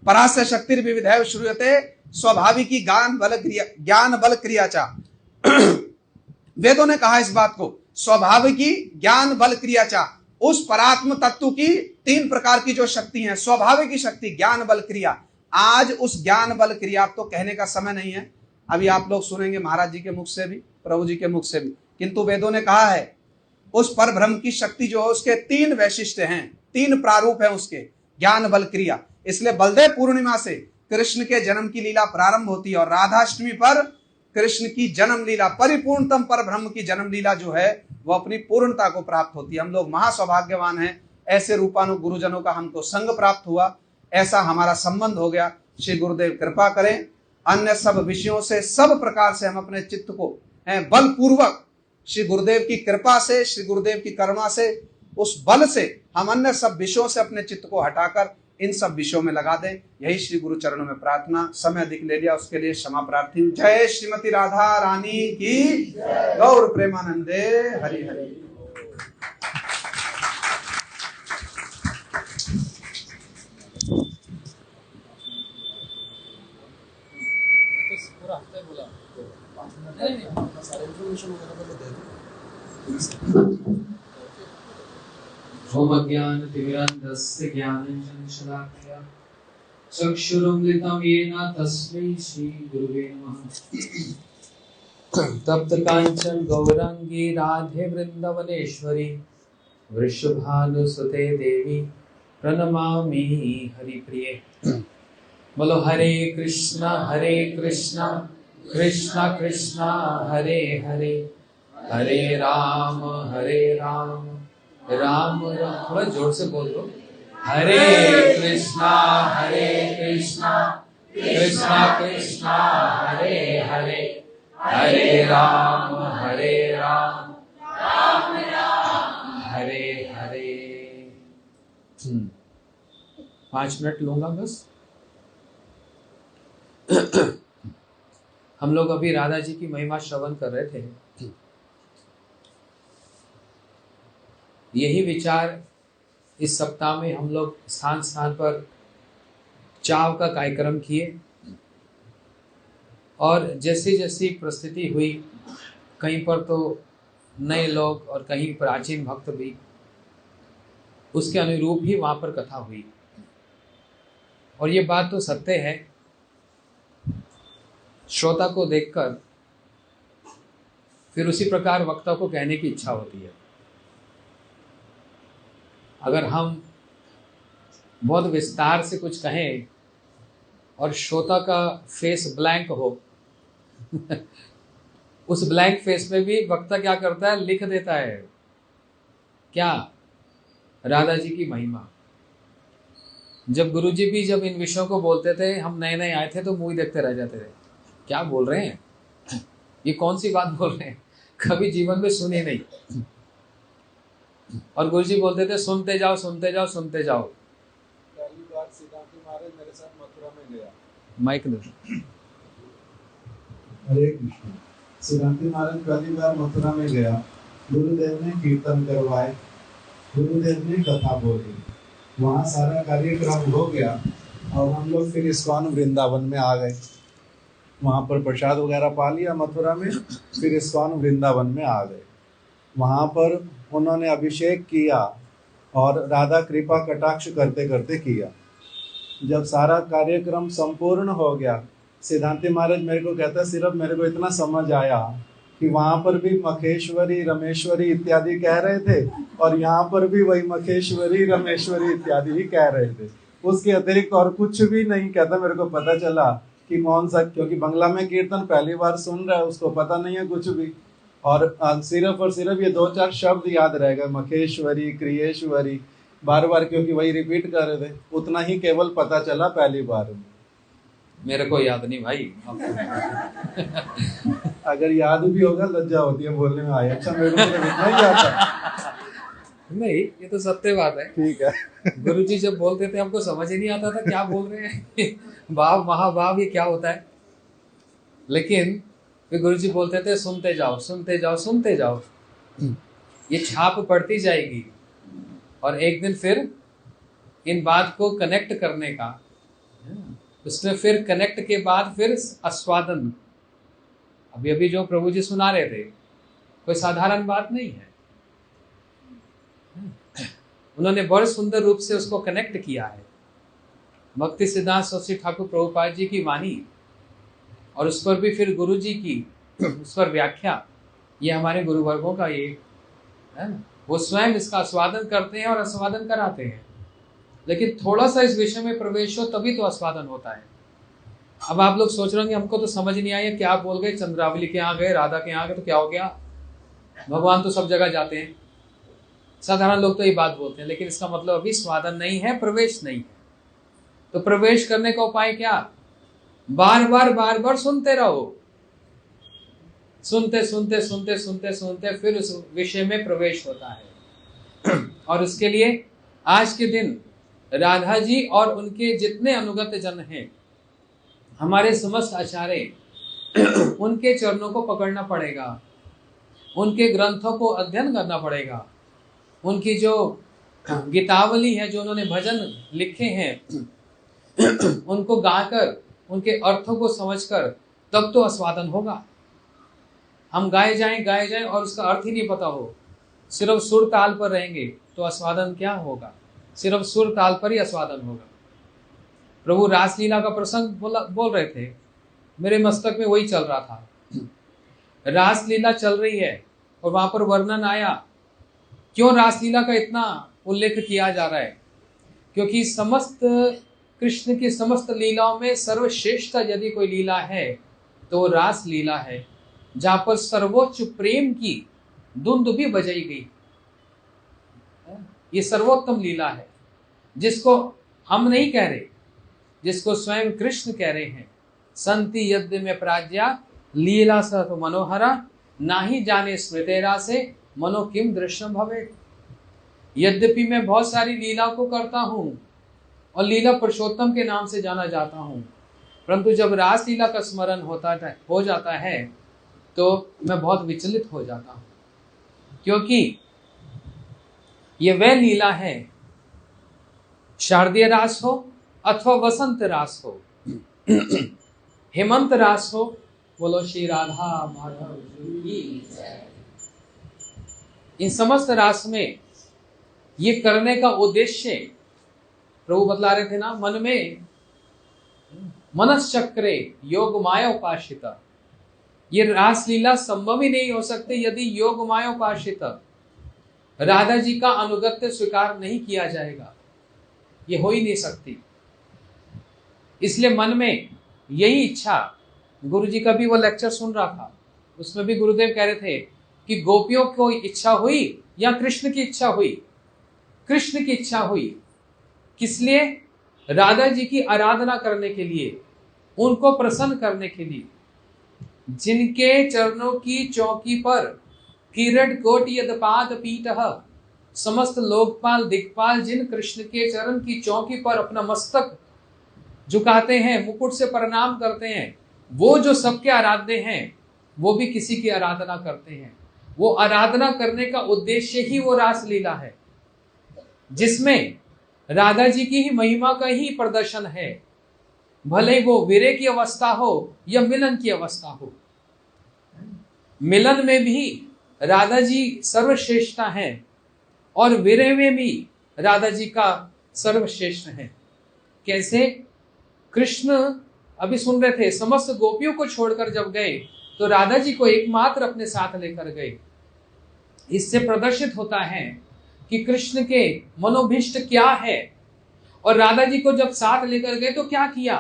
Speaker 2: परास्य शक्तिर्विविधैव श्रूयते स्वाभाविकी ज्ञान बल क्रिया चा। वेदों ने कहा इस बात को, स्वाभाविकी ज्ञान बल क्रिया चा। उस परात्म तत्व की 3 प्रकार की जो शक्ति है, स्वाभाविक शक्ति, ज्ञान बल क्रिया। आज उस ज्ञान बल क्रिया तो कहने का समय नहीं है, अभी आप लोग सुनेंगे महाराज जी के मुख से भी, प्रभु जी के मुख से भी, किंतु वेदों ने कहा है उस पर ब्रह्म की शक्ति जो है उसके 3 वैशिष्ट हैं, 3 प्रारूप हैं उसके, ज्ञान बल क्रिया। इसलिए बलदेव पूर्णिमा से कृष्ण के जन्म की लीला प्रारंभ होती है और राधाष्टमी पर कृष्ण की जन्म लीला, परिपूर्णतम पर ब्रह्म की जन्म लीला जो है वो अपनी पूर्णता को प्राप्त होती है। हम लोग महासौभाग्यवान हैं, ऐसे रूपानु गुरुजनों का हमको संग प्राप्त हुआ, ऐसा हमारा संबंध हो गया। श्री गुरुदेव कृपा करें, अन्य सब विषयों से सब प्रकार से हम अपने चित्त को बलपूर्वक श्री गुरुदेव की कृपा से, श्री गुरुदेव की करुणा से, उस बल से हम अन्य सब विषयों से अपने चित्त को हटाकर इन सब विषयों में लगा दें। यही श्री गुरु चरणों में प्रार्थना। समय अधिक ले लिया उसके लिए क्षमा प्रार्थी हूँ। जय श्रीमती राधा रानी की, गौर प्रेमानंदे हरि हरि।
Speaker 5: ओमज्ञानतिमिरान्धस्य ज्ञानाञ्जनशलाकया चक्षुरुन्मिलितं येन तस्मै श्रीगुरुवे नमः। तप्तकाञ्चन गौराङ्गी राधे वृन्दावनेश्वरी वृषभानुसुते देवी प्रणमामि हरिप्रिये। बोलो हरे कृष्णा कृष्णा कृष्णा हरे हरे, हरे राम राम राम, थोड़ा जोर से बोल दो। हरे कृष्णा कृष्णा कृष्णा हरे हरे, हरे राम राम हरे हरे। 5 मिनट लूंगा बस। हम लोग अभी राधा जी की महिमा श्रवण कर रहे थे। यही विचार इस सप्ताह में हम लोग स्थान स्थान पर चाव का कार्यक्रम किए और जैसी जैसी परिस्थिति हुई, कहीं पर तो नए लोग और कहीं प्राचीन भक्त भी, उसके अनुरूप ही वहाँ पर कथा हुई। और ये बात तो सत्य है, श्रोता को देखकर फिर उसी प्रकार वक्ता को कहने की इच्छा होती है। अगर हम बहुत विस्तार से कुछ कहें और श्रोता का फेस ब्लैंक हो उस ब्लैंक फेस में भी वक्ता क्या करता है, लिख देता है क्या, राधा जी की महिमा। जब गुरुजी भी जब इन विषयों को बोलते थे, हम नए नए आए थे तो मुंह देखते रह जाते थे, क्या बोल रहे हैं, ये कौन सी बात बोल रहे हैं, कभी जीवन में सुनी नहीं। और गुरुजी बोलते थे सुनते जाओ सुनते जाओ सुनते जाओ।
Speaker 3: पहली बार सिद्धांत महाराज मेरे साथ मथुरा में गया।
Speaker 5: माइक दो।
Speaker 3: हरे कृष्ण। सिद्धांत महाराज पहली बार मथुरा में गया, गुरुदेव ने कीर्तन करवाए, गुरुदेव ने कथा बोली, वहाँ सारा कार्यक्रम हो गया और हम लोग फिर इस्कॉन वृंदावन में आ गए। वहाँ पर प्रसाद वगैरह पा लिया मथुरा में, फिर इस्कॉन वृंदावन में आ गए। वहाँ पर उन्होंने अभिषेक किया और राधा कृपा कटाक्ष करते करते किया। जब सारा कार्यक्रम संपूर्ण हो गया, सिद्धांत महाराज मेरे को कहता, सिर्फ मेरे को इतना समझ आया कि वहाँ पर भी मखेश्वरी रमेश्वरी इत्यादि कह रहे थे और यहाँ पर भी वही मखेश्वरी रमेश्वरी इत्यादि ही कह रहे थे। उसके अतिरिक्त और कुछ भी नहीं कहता। मेरे को पता चला कि कौन सा, क्योंकि बंगला में कीर्तन पहली बार सुन रहा है, उसको पता नहीं है कुछ भी, और सिर्फ और सिर्फ ये 2-4 शब्द याद रहेगा, मखेश्वरी क्रियेश्वरी, बार बार क्योंकि वही रिपीट कर रहे थे, उतना ही केवल पता चला पहली बार में।
Speaker 5: मेरे को याद नहीं भाई।
Speaker 3: अगर याद भी होगा लज्जा होती है बोलने में। आए अच्छा, मेरे को इतना ही याद था।
Speaker 5: नहीं, ये तो सत्य बात है।
Speaker 3: ठीक है।
Speaker 5: गुरुजी जब बोलते थे हमको समझ ही नहीं आता था क्या बोल रहे हैं। भाव महाभाव ये क्या होता है। लेकिन फिर गुरुजी बोलते थे सुनते जाओ सुनते जाओ सुनते जाओ, ये छाप पड़ती जाएगी और एक दिन फिर इन बात को कनेक्ट करने का, उसमें फिर कनेक्ट के बाद फिर आस्वादन। अभी अभी जो प्रभु जी सुना रहे थे कोई साधारण बात नहीं है, उन्होंने बड़े सुंदर रूप से उसको कनेक्ट किया है। भक्ति सिद्धांत सरस्वती ठाकुर प्रभुपाद जी की वाणी और उस पर भी फिर गुरु जी की उस पर व्याख्या, ये हमारे गुरु वर्गों का ये है ना, वो स्वयं इसका आस्वादन करते हैं और आस्वादन कराते हैं। लेकिन थोड़ा सा इस विषय में प्रवेश हो तभी तो आस्वादन होता है। अब आप लोग सोच रहे होंगे हमको तो समझ नहीं आया, क्या बोल गए, चंद्रावली के यहाँ गए, राधा के यहाँ गए तो क्या हो गया, भगवान तो सब जगह जाते हैं। साधारण लोग तो ये बात बोलते हैं, लेकिन इसका मतलब अभी स्वादन नहीं है, प्रवेश नहीं है। तो प्रवेश करने का उपाय क्या, बार बार सुनते रहो, सुनते सुनते सुनते सुनते सुनते फिर उस विषय में प्रवेश होता है। और उसके लिए आज के दिन राधा जी और उनके जितने अनुगत जन हैं, हमारे समस्त आचार्य, उनके चरणों को पकड़ना पड़ेगा, उनके ग्रंथों को अध्ययन करना पड़ेगा, उनकी जो गीतावली है, जो उन्होंने भजन लिखे हैं, उनको गाकर उनके अर्थों को समझकर तब तो आस्वादन होगा। हम गाए जाएं और उसका अर्थ ही नहीं पता हो, सिर्फ सुर ताल पर रहेंगे तो आस्वादन क्या होगा, सिर्फ सुर ताल पर ही आस्वादन होगा। प्रभु रासलीला का प्रसंग बोल रहे थे, मेरे मस्तक में वही चल रहा था। रासलीला चल रही है और वहां पर वर्णन आया, क्यों रासलीला का इतना उल्लेख किया जा रहा है, क्योंकि समस्त कृष्ण की समस्त लीलाओं में सर्वश्रेष्ठ यदि कोई लीला है तो वो रास लीला है, जहां पर सर्वोच्च प्रेम की धुंध भी बजाई गई। ये सर्वोत्तम लीला है, जिसको हम नहीं कह रहे, जिसको स्वयं कृष्ण कह रहे हैं। संति यद्य में प्राज्ञा लीला सत मनोहरा, नाही जाने स्मृतेरा से मनो किम दृश्यम भवे। यद्यपि मैं बहुत सारी लीला को करता हूं और लीला पुरुषोत्तम के नाम से जाना जाता हूं, परंतु जब रास लीला का स्मरण हो जाता है तो मैं बहुत विचलित हो जाता हूं, क्योंकि ये वह लीला है, शारदीय रास हो अथवा वसंत रास हो, हेमंत रास हो, बोलो श्री राधा माधव की जय। इन समस्त रास में ये करने का उद्देश्य प्रभु बतला रहे थे ना, मन में मनश्चक्रे योग माया उपासिता। ये रासलीला संभव ही नहीं हो सकती यदि योग माया उपासिता राधा जी का अनुगत्य स्वीकार नहीं किया जाएगा, ये हो ही नहीं सकती। इसलिए मन में यही इच्छा, गुरु जी का भी वो लेक्चर सुन रहा था, उसमें भी गुरुदेव कह रहे थे कि गोपियों को इच्छा हुई या कृष्ण की इच्छा हुई, कृष्ण की इच्छा हुई। किस लिए? राधा जी की आराधना करने के लिए, उनको प्रसन्न करने के लिए। जिनके चरणों की चौकी पर किरट कोटि यदपाद पीठः, समस्त लोकपाल दिक्पाल जिन कृष्ण के चरण की चौकी पर अपना मस्तक झुकाते हैं, मुकुट से प्रणाम करते हैं, वो जो सबके आराध्य हैं, वो भी किसी की आराधना करते हैं। वो आराधना करने का उद्देश्य ही वो रासलीला है, जिसमें राधा जी की ही महिमा का ही प्रदर्शन है, भले वो विरह की अवस्था हो या मिलन की अवस्था हो। मिलन में भी राधा जी सर्वश्रेष्ठता है और विरह में भी राधा जी का सर्वश्रेष्ठ है। कैसे? कृष्ण अभी सुन रहे थे, समस्त गोपियों को छोड़कर जब गए तो राधा जी को एकमात्र अपने साथ लेकर गए। इससे प्रदर्शित होता है कि कृष्ण के मनोभिष्ट क्या है। और राधा जी को जब साथ लेकर गए तो क्या किया?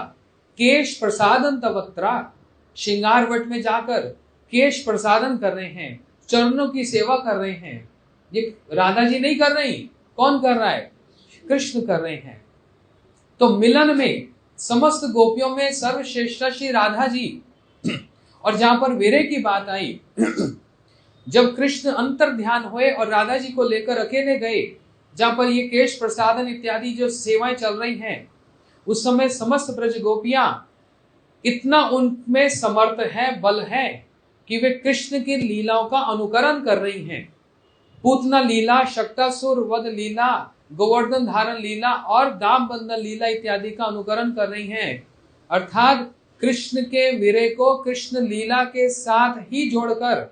Speaker 5: केश प्रसादन तवत्रा, श्रृंगार वट में जाकर केश प्रसादन कर रहे हैं, चरणों की सेवा कर रहे हैं। ये राधा जी नहीं कर रही, कौन कर रहा है? कृष्ण कर रहे हैं। तो मिलन में समस्त गोपियों में सर्वश्रेष्ठ श्री राधा जी। और जहां पर विरह की बात आई, जब कृष्ण अंतर ध्यान हुए और राधा जी को लेकर अकेले गए, जहां पर ये केश प्रसादन इत्यादि जो सेवाएं चल रही हैं, उस समय समस्त ब्रज गोपियां इतना उनमें समर्थ है, बल है कि वे कृष्ण की लीलाओं का अनुकरण कर रही हैं। पूतना लीला, शक्तासुर वध लीला, गोवर्धन धारण लीला और दाम बंधन लीला इत्यादि का अनुकरण कर रही हैं। अर्थात कृष्ण के वीरे को कृष्ण लीला के साथ ही जोड़कर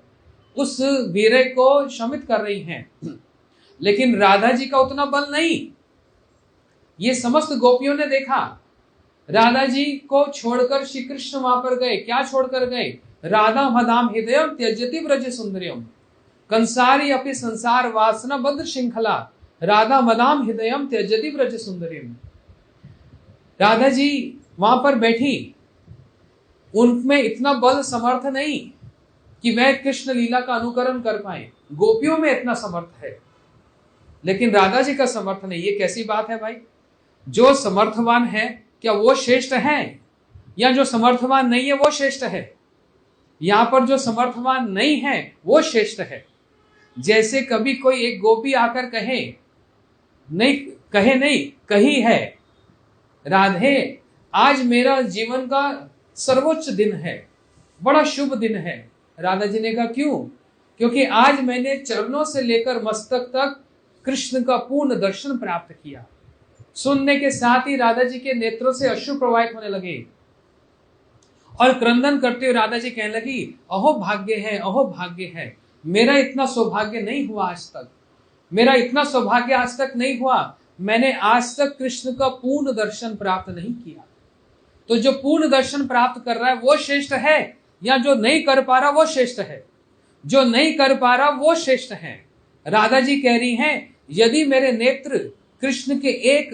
Speaker 5: उस वीरे को शमित कर रही हैं। लेकिन राधा जी का उतना बल नहीं। ये समस्त गोपियों ने देखा, राधा जी को छोड़कर श्री कृष्ण वहां पर गए। क्या छोड़कर गए? राधा मदाम हृदय त्यजति ब्रज सुंदरियम कंसारी अपि संसार वासना बद्ध श्रृंखला राधा मदाम हृदय त्यजति ब्रज सुंदरियम। राधा जी वहां पर बैठी, उनमें इतना बल समर्थ नहीं कि वह कृष्ण लीला का अनुकरण कर पाए। गोपियों में इतना समर्थ है, लेकिन राधा जी का समर्थ नहीं। ये कैसी बात है भाई? जो समर्थवान है क्या वो श्रेष्ठ है, या जो समर्थवान नहीं है वो श्रेष्ठ है? यहां पर जो समर्थवान नहीं है वो श्रेष्ठ है। जैसे कभी कोई एक गोपी आकर कहे नहीं कही है, राधे आज मेरा जीवन का सर्वोच्च दिन है, बड़ा शुभ दिन है। राधा जी ने कहा क्यों? क्योंकि आज मैंने चरणों से लेकर मस्तक तक कृष्ण का पूर्ण दर्शन प्राप्त किया। सुनने के साथ ही राधा जी के नेत्रों से अश्रु प्रवाहित होने लगे और क्रंदन करते हुए राधा जी कहने लगी, अहो भाग्य है, अहो भाग्य है, मेरा इतना सौभाग्य नहीं हुआ आज तक, मेरा इतना सौभाग्य आज तक नहीं हुआ, मैंने आज तक कृष्ण का पूर्ण दर्शन प्राप्त नहीं किया। तो जो पूर्ण दर्शन प्राप्त कर रहा है वो श्रेष्ठ है, या जो नहीं कर पा रहा वो श्रेष्ठ है? जो नहीं कर पा रहा वो श्रेष्ठ है। राधा जी कह रही हैं, यदि मेरे नेत्र कृष्ण के एक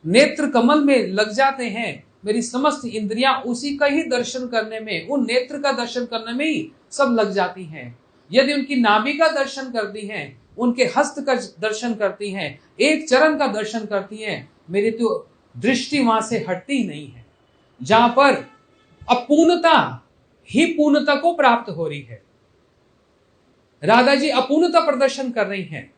Speaker 5: नेत्र कमल में लग जाते हैं, मेरी समस्त इंद्रियां उसी का ही दर्शन करने में, उन नेत्र का दर्शन करने में ही सब लग जाती हैं। यदि उनकी नाभि का दर्शन करती हैं, उनके हस्त का दर्शन करती हैं, एक चरण का दर्शन करती हैं, मेरी तो दृष्टि वहां से हटती ही नहीं है। जहां पर अपूर्णता ही पूर्णता को प्राप्त हो रही है, राधा जी अपूर्णता प्रदर्शन कर रही हैं।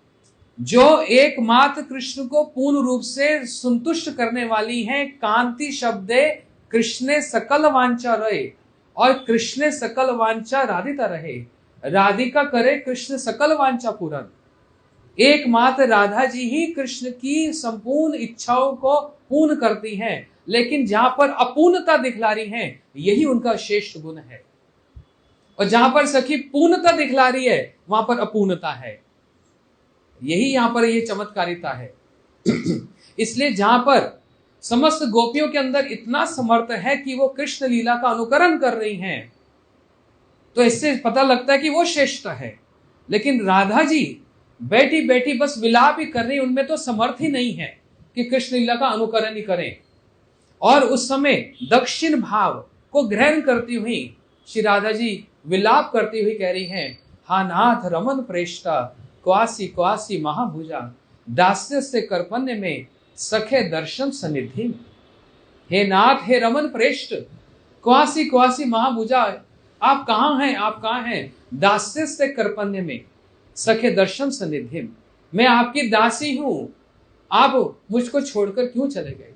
Speaker 5: जो एकमात्र कृष्ण को पूर्ण रूप से संतुष्ट करने वाली हैं, कांति शब्दे कृष्णे सकल वांछा रहे, और कृष्ण सकल वांछा राधिका रहे, राधिका करे कृष्ण सकल वांछा पूर्ण। एकमात्र राधा जी ही कृष्ण की संपूर्ण इच्छाओं को पूर्ण करती हैं, लेकिन जहां पर अपूर्णता दिखला रही हैं, यही उनका श्रेष्ठ गुण है। और जहां पर सखी पूर्णता दिखला रही है, वहां पर अपूर्णता है। यही यहां पर ये चमत्कारिता है। इसलिए जहां पर समस्त गोपियों के अंदर इतना समर्थ है कि वो कृष्ण लीला का अनुकरण कर रही हैं, तो इससे पता लगता है कि वो श्रेष्ठ है। लेकिन राधा जी बैठी बैठी बस विलाप ही कर रही, उनमें तो समर्थ ही नहीं है कि कृष्ण लीला का अनुकरण ही करें। और उस समय दक्षिण भाव को ग्रहण करती हुई श्री राधा जी विलाप करती हुई कह रही हैं, हा नाथ रमन प्रेष्ठा क्वासी क्वासी महाभुजा दास्य से कर्पण्य में सखे दर्शन सनिधि। हे नाथ, हे रमन प्रेष्ठ, क्वासी क्वासी महाभुजा, आप कहाँ हैं, आप कहाँ हैं? दास्य से कर्पण्य में सखे दर्शन सनिधि, मैं आपकी दासी हूं, आप मुझको छोड़कर क्यों चले गए?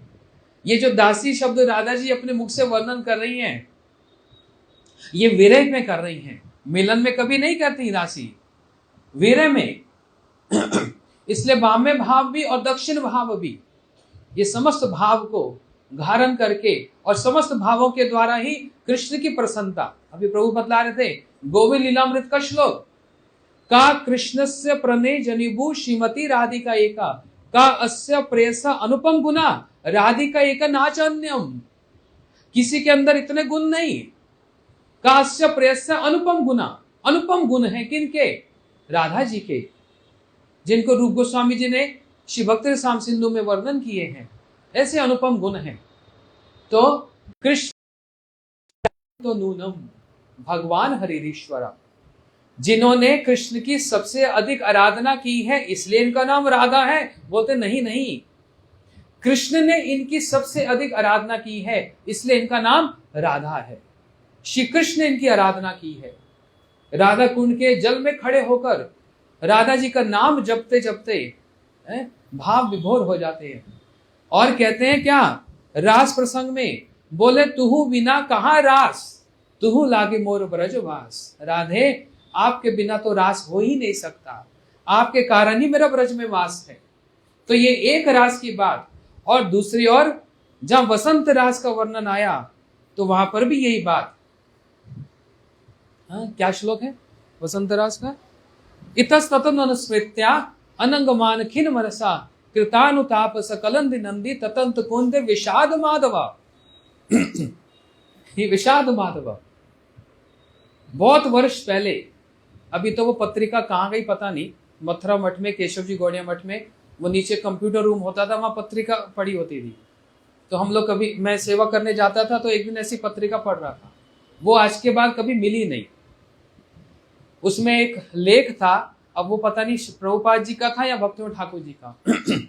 Speaker 5: ये जो दासी शब्द राधा जी अपने मुख से वर्णन कर रही हैं, ये विरह में कर रही हैं, मिलन में कभी नहीं करती दासी, विरह में। इसलिए वाम्य भाव भी और दक्षिण भाव भी, ये समस्त भाव को धारण करके और समस्त भावों के द्वारा ही कृष्ण की प्रसन्नता। अभी प्रभु बतला रहे थे गोविंद लीलामृत का श्लोक, का कृष्णस्य प्रणय जनिभू श्रीमती राधिका एका, का अस्य प्रेयसा अनुपम गुना राधिका एका नाचन्यम। किसी के अंदर इतने गुण नहीं। का अस्य प्रेयसा अनुपम गुना, अनुपम गुण है किनके? राधा जी के, जिनको रूप गोस्वामी जी ने श्री भक्त रसाम सिंधु में वर्णन किए हैं। ऐसे अनुपम गुण हैं। तो कृष्ण तो नूनम भगवान हरिश्वरा, जिन्होंने कृष्ण की सबसे अधिक आराधना की है इसलिए इनका नाम राधा है। बोलते नहीं नहीं, कृष्ण ने इनकी सबसे अधिक आराधना की है इसलिए इनका नाम राधा है। श्री कृष्ण ने इनकी आराधना की है। राधा कुंड के जल में खड़े होकर राधा जी का नाम जपते जपते भाव विभोर हो जाते हैं और कहते हैं क्या रास प्रसंग में, बोले तुहु बिना कहाँ रास, तुहु लागे मोर ब्रजवास। राधे आपके बिना तो रास हो ही नहीं सकता, आपके कारण ही मेरा ब्रज में वास है। तो ये एक रास की बात। और दूसरी ओर जहां वसंत रास का वर्णन आया तो वहां पर भी यही बात। हाँ, क्या श्लोक है वसंत रास का? इतस्ततन अनुस्मृत्या अनंगमान खिन मनसा कृतानुताप सकलंद नंदी ततंत कुंद विषाद माधवा। ये विषाद माधवा बहुत वर्ष पहले, अभी तो वो पत्रिका कहाँ गई पता नहीं, मथुरा मठ में, केशव जी गौड़िया मठ में, वो नीचे कंप्यूटर रूम होता था, वहां पत्रिका पढ़ी होती थी। तो हम लोग कभी, मैं सेवा करने जाता था तो एक दिन ऐसी पत्रिका पढ़ रहा था, वो आज के बाद कभी मिली नहीं। उसमें एक लेख था, अब वो पता नहीं प्रभुपाद जी का था या भक्तिविनोद ठाकुर जी का।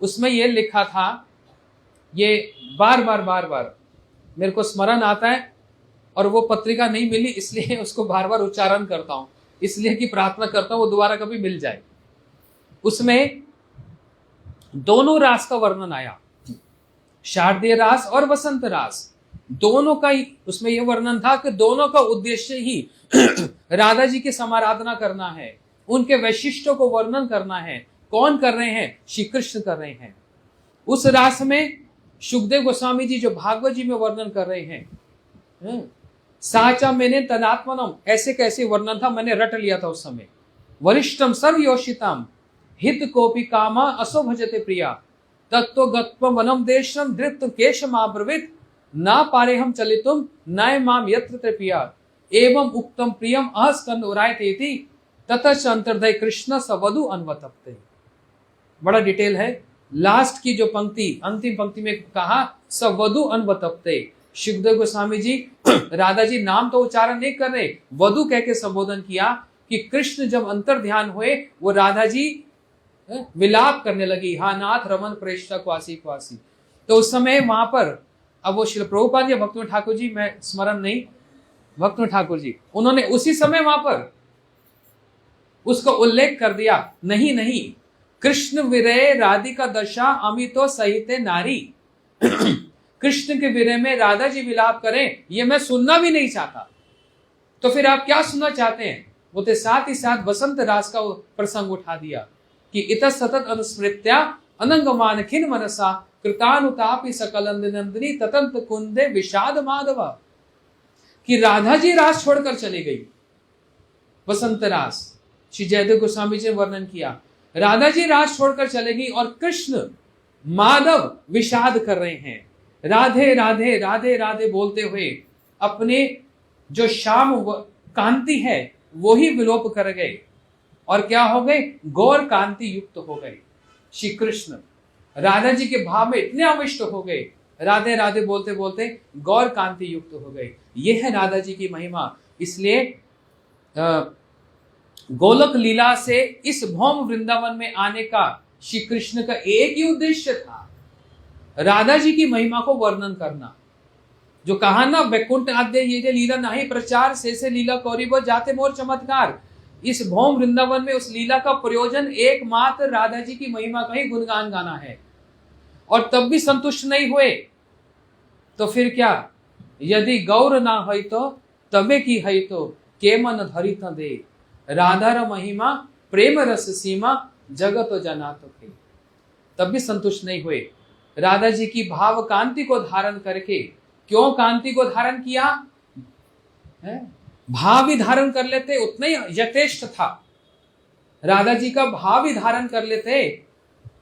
Speaker 5: उसमें ये लिखा था, ये बार बार मेरे को स्मरण आता है, और वो पत्रिका नहीं मिली इसलिए उसको बार बार उच्चारण करता हूं, इसलिए कि प्रार्थना करता हूं वो दोबारा कभी मिल जाए। उसमें दोनों रास का वर्णन आया, शारदीय रास और वसंत रास, दोनों का ही उसमें यह वर्णन था कि दोनों का उद्देश्य ही राधा जी की समाराधना करना है, उनके वैशिष्टों को वर्णन करना है। कौन कर रहे हैं? श्री कृष्ण कर रहे हैं। उस रास में सुखदेव गोस्वामी जी जो भागवत जी में वर्णन कर रहे हैं, साचा मैंने तदात्मनम, ऐसे कैसे वर्णन था, मैंने रट लिया था उस समय। वरिष्ठम सर्वयोषितम हित कोपि कामा असो भजते प्रिया तत्व गत्व वनम देशम धृत केशमाब्रवीत ना पारे हम चलितुम नय माम यत्र तृपिया एवं उक्तम प्रियम अहस्कंद उरायतेति ततच अंतर्दय कृष्ण सवधु अन्वतप्ते। बड़ा डिटेल है। लास्ट की जो पंक्ति, अंतिम पंक्ति में कहा सवधु अन्वतप्ते। सुखदेव गोस्वामी जी राधा जी नाम तो उच्चारण नहीं कर रहे, वधु कह के संबोधन किया कि कृष्ण जब अंतर ध्यान हुए, वो राधा जी विलाप करने लगी, हा नाथ रमन प्रेष्ठा क्वासी क्वासी। तो उस समय वहां पर, अब वो श्री प्रभुपाद या भक्तिविनोद ठाकुर जी, मैं स्मरण नहीं, भक्तिविनोद ठाकुर जी, उन्होंने उसी समय वहां पर उसका उल्लेख कर दिया, नहीं कृष्ण विरय राधिका दशा अमितो सहिते नारी। कृष्ण के विरह में राधा जी विलाप करें, ये मैं सुनना भी नहीं चाहता। तो फिर आप क्या सुनना चाहते हैं? वो तो साथ ही साथ वसंत रास का प्रसंग उठा दिया कि इत सतत अनुस्मृत्या अनंगमान खिन मनसा कृतानुतापि सकलंद नंदिनी ततंत कुंदे विषाद माधवा, कि राधा जी रास छोड़कर चली गई। वसंत रास श्री जयदेव गोस्वामी जी ने वर्णन किया, राधा जी रास छोड़कर चलेगी और कृष्ण माधव विषाद कर रहे हैं, राधे राधे राधे राधे बोलते हुए अपने जो श्याम कांति है वो ही विलोप कर गए, और क्या हो गए? गौर कांति युक्त हो गए। श्री कृष्ण राधा जी के भाव में इतने आविष्ट हो गए, राधे राधे बोलते बोलते गौर कांति युक्त हो गए। यह है राधा जी की महिमा। इसलिए गोलक लीला से इस भौम वृंदावन में आने का श्री कृष्ण का एक ही उद्देश्य था, राधा जी की महिमा को वर्णन करना। जो कहा ना, वैकुंठ आद्य ये जो लीला नहीं प्रचार से लीला कौरी वो जाते मोर चमत्कार। इस भौम वृंदावन में उस लीला का प्रयोजन एकमात्र राधा जी की महिमा का ही गुणगान गाना है। और तब भी संतुष्ट नहीं हुए तो फिर क्या? यदि गौर ना है तो तबे की है तो के मन धरित दे, राधा महिमा प्रेम रस सीमा जगत जना तो थे। तब भी संतुष्ट नहीं हुए। राधा जी की भाव कांति को धारण करके, क्यों कांति को धारण किया है? भाव भी धारण कर लेते उतना ही यथेष्ट था। राधा जी का भाव भी धारण कर लेते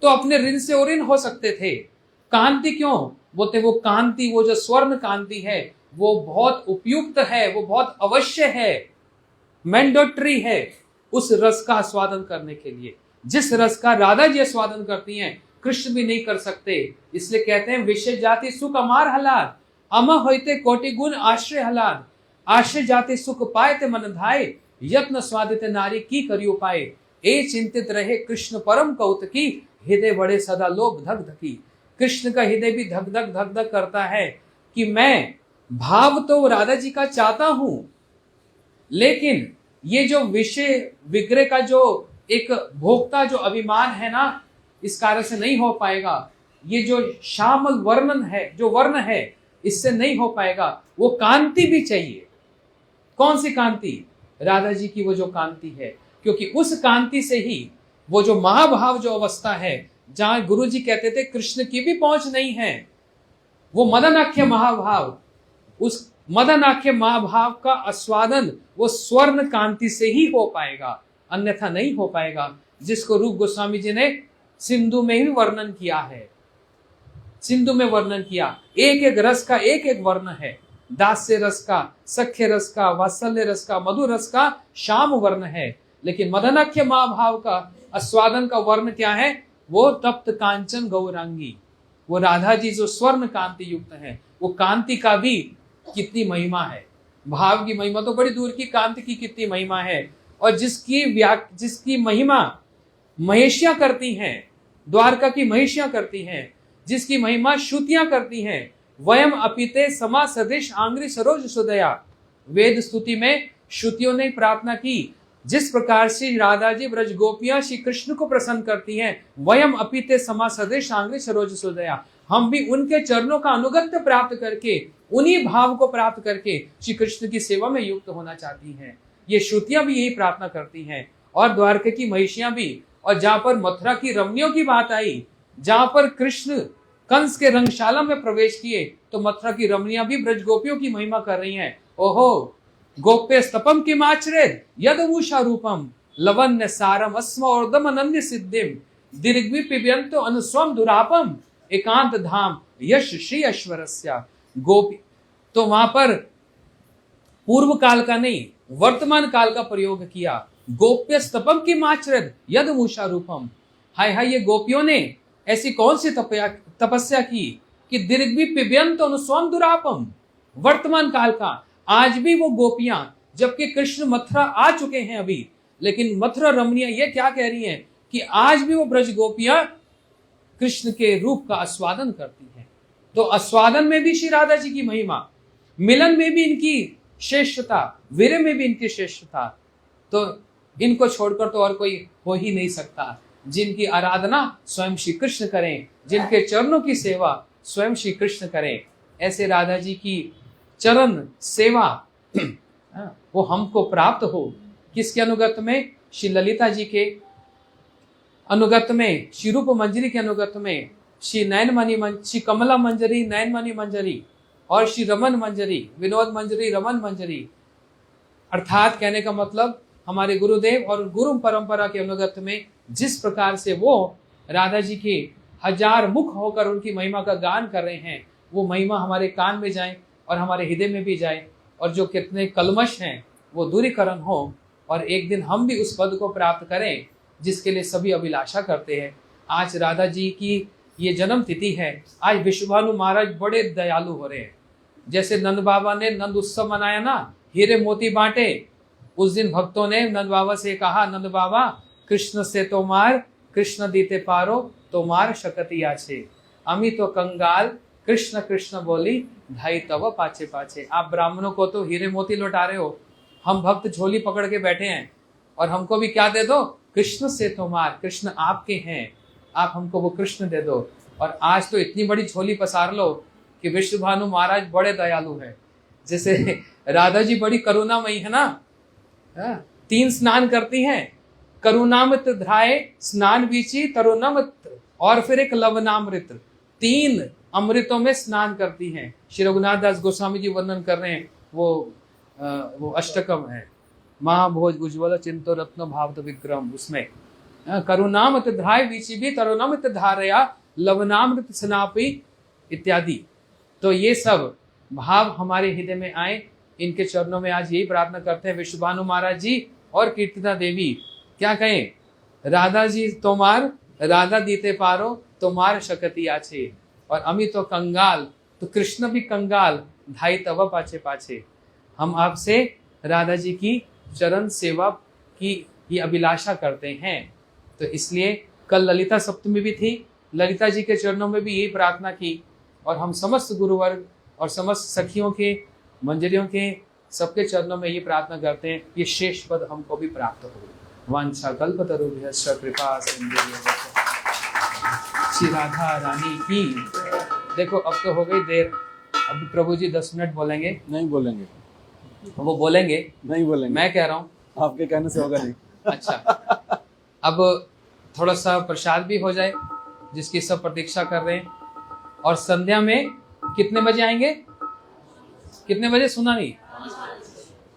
Speaker 5: तो अपने ऋण से और ऋण हो सकते थे। कांति क्यों बोलते? वो कांति, वो जो स्वर्ण कांति है वो बहुत उपयुक्त है, वो बहुत अवश्य है, मैंडेटरी है उस रस का आस्वादन करने के लिए। जिस रस का राधा जी आस्वादन करती हैं कृष्ण भी नहीं कर सकते। इसलिए कहते हैं विषय जाति सुख अमार हलाद, अमा होते कोटि गुण आश्रय हलाद, आश्रय जाति सुख पाए ते मन धाय, यत्न स्वादित नारी की करी उपाय, ए चिंतित रहे कृष्ण परम कौतकी, हृदय बड़े सदा लोभ धक धकी। कृष्ण का हृदय भी धक धक करता है कि मैं भाव तो राधा जी का चाहता हूं, लेकिन ये जो विषय विग्रह का जो एक भोक्ता जो अभिमान है ना, इस कार्य से नहीं हो पाएगा। ये जो श्यामल वर्णन है, जो वर्ण है, इससे नहीं हो पाएगा। वो कांति भी चाहिए, कौन सी कांति? राधा जी की वो जो कांति है, क्योंकि उस कांति से ही वो जो महाभाव जो अवस्था है, जहां गुरु जी कहते थे कृष्ण की भी पहुंच नहीं है, वो मदनाख्य महाभाव, उस मदनाख्य महाभाव का आस्वादन वो स्वर्ण कांति से ही हो पाएगा, अन्यथा नहीं हो पाएगा, जिसको रूप गोस्वामी जी ने सिंधु में ही वर्णन किया है। सिंधु में वर्णन किया, एक एक रस का एक एक वर्ण है, दास्य रस का, सख्य रस का, वात्सल्य रस का, मधुर रस का, श्याम वर्ण है। लेकिन मदनाख्य महाभाव का आस्वादन का वर्ण क्या है? वो तप्त कांचन गौरांगी, वो राधा जी जो स्वर्ण कांति युक्त है, वो कांति का भी कितनी महिमा है। भाव की महिमा तो बड़ी दूर की, कांति की कितनी महिमा है। और जिसकी महिमा महेशियां करती हैं, द्वारका की महेशियां करती हैं, जिसकी महिमा श्रुतियां करती हैं, वयम अपिते समा सदिश आंग्री सरोज सुदया। वेद स्तुति में श्रुतियों ने प्रार्थना की, जिस प्रकार से राधा जी ब्रज गोपियां श्री कृष्ण को प्रसन्न करती हैं, वयम अपिते समा सदिश आंग्री सरोज सुदया, हम भी उनके चरणों का अनुगत्य प्राप्त करके, उन्हीं भाव को प्राप्त करके श्री कृष्ण की सेवा में युक्त होना चाहती हैं। ये श्रुतियां भी यही प्रार्थना करती हैं, और द्वारका की महिषियां भी। और जहां पर मथुरा की रमणियों की बात आई, जहां पर कृष्ण कंस के रंगशाला में प्रवेश किए, तो मथुरा की रमणियां भी ब्रज गोपियों की महिमा कर रही हैं। ओहो, गोप्य स्तपम किम आचरेद यदवूषा रूपम लवन्य सारम अस्म और्दम अनन्य सिद्धिम दीर्घवी पिबंतो अनुस्वम दुरापम एकांत धाम यश श्री ऐश्वर्य। गोपी, तो वहां पर पूर्व काल का नहीं, वर्तमान काल का प्रयोग किया। गोप्य स्तपम की माचरद यद मूषा रूपम। हाय हाय, ये गोपियों ने ऐसी कौन सी तपस्या की कि दीर्घवी पिबंत अनुस्वम दुरापम। वर्तमान काल का आज भी वो गोपियां, जबकि कृष्ण मथुरा आ चुके हैं अभी, लेकिन मथुरा रमणियां ये क्या कह रही हैं कि आज भी वो ब्रज गोपियां कृष्ण के रूप का आस्वादन करती हैं। तो आस्वादन में भी श्री राधा जी की महिमा, मिलन में भी इनकी श्रेष्ठता, वीर्य में भी इनकी श्रेष्ठता। तो इनको छोड़कर तो और कोई हो ही नहीं सकता। जिनकी आराधना स्वयं श्री कृष्ण करें, जिनके चरणों की सेवा स्वयं श्री कृष्ण करें, ऐसे राधा जी की चरण सेवा वो हमको प्राप्त हो। किसके अनुगत में? श्री ललिता जी के अनुगत में, श्री रूप मंजरी के अनुगत में, श्री नयनमणि श्री कमला मंजरी, नयनमणि मंजरी, और श्री रमन मंजरी, विनोद मंजरी, रमन मंजरी। अर्थात कहने का मतलब हमारे गुरुदेव और गुरु परंपरा के अनुगत में जिस प्रकार से वो राधा जी के हजार मुख होकर उनकी महिमा का गान कर रहे हैं, वो महिमा हमारे कान में जाए और हमारे हृदय में भी जाए, और जो कितने कलमश हैं वो दूरीकरण हो, और एक दिन हम भी उस पद को प्राप्त करें जिसके लिए सभी अभिलाषा करते हैं। आज राधा जी की ये जन्म तिथि है। आज विश्वभानु महाराज बड़े दयालु हो रहे हैं। जैसे नंद बाबा ने नंद उत्सव मनाया ना, हीरे मोती बांटे, उस दिन भक्तों ने नंद बाबा से कहा, नंद बाबा कृष्ण से तोमार कृष्ण दीते पारो तोमार शकति आछे, अमी तो कंगाल कृष्ण कृष्ण बोली ढाई तव पाछे पाछे। आप ब्राह्मणों को तो हीरे मोती लौटा रहे हो, हम भक्त झोली पकड़ के बैठे हैं, और हमको भी क्या दे दो? कृष्ण से तोमार, कृष्ण आपके हैं, आप हमको वो कृष्ण दे दो। और आज तो इतनी बड़ी झोली पसार लो कि विश्वभानु महाराज बड़े दयालु हैं। जैसे राधा जी बड़ी करुणामयी है ना, 3 स्नान करती हैं, करुणामृत ध्राए स्नान बीची तरुणामृत, और फिर एक लवनामृत, 3 अमृतों में स्नान करती हैं। श्री रघुनाथ दास गोस्वामी जी वर्णन कर रहे हैं, वो अष्टकम है, महाभोज उज्ज्वल चिंतो रत्न भाव विक्रम, उसमें करुणामृत ध्राय बीची भी तरुणामृत धारया लवनामृत स्नापी इत्यादि। तो ये सब भाव हमारे हृदय में आए, इनके चरणों में आज यही प्रार्थना करते हैं। विश्वभानु महाराज जी और कीर्तिदा देवी क्या कहें? राधा जी तोमार, राधा दीते पारो तोमार शकति आछे, और अमी तो कंगाल, तो कृष्ण भी कंगाल ढाई तव पाछे पाछे। हम आपसे राधा जी की चरण सेवा की ये अभिलाषा करते हैं। तो इसलिए कल ललिता सप्तमी भी थी, ललिता जी के चरणों में भी यही प्रार्थना की, और हम समस्त गुरुवर्ग और समस्त सखियों के, मंजरियों के, सबके चरणों में ये प्रार्थना करते हैं, ये शेष पद हमको भी प्राप्त हो। वांछा कल्पतरुभ्यश्च कृपा सिंधुभ्यश्च। श्री राधा रानी की। देखो अब तो हो गई देर, अब प्रभु जी 10 मिनट बोलेंगे।
Speaker 4: नहीं बोलेंगे,
Speaker 5: वो बोलेंगे,
Speaker 4: नहीं बोलेंगे,
Speaker 5: मैं कह रहा हूँ।
Speaker 4: आपके कहने से होगा नहीं।
Speaker 5: अच्छा, अब थोड़ा सा प्रसाद भी हो जाए, जिसकी सब प्रतीक्षा कर रहे हैं। और संध्या में कितने बजे आएंगे? कितने बजे? सुना नहीं।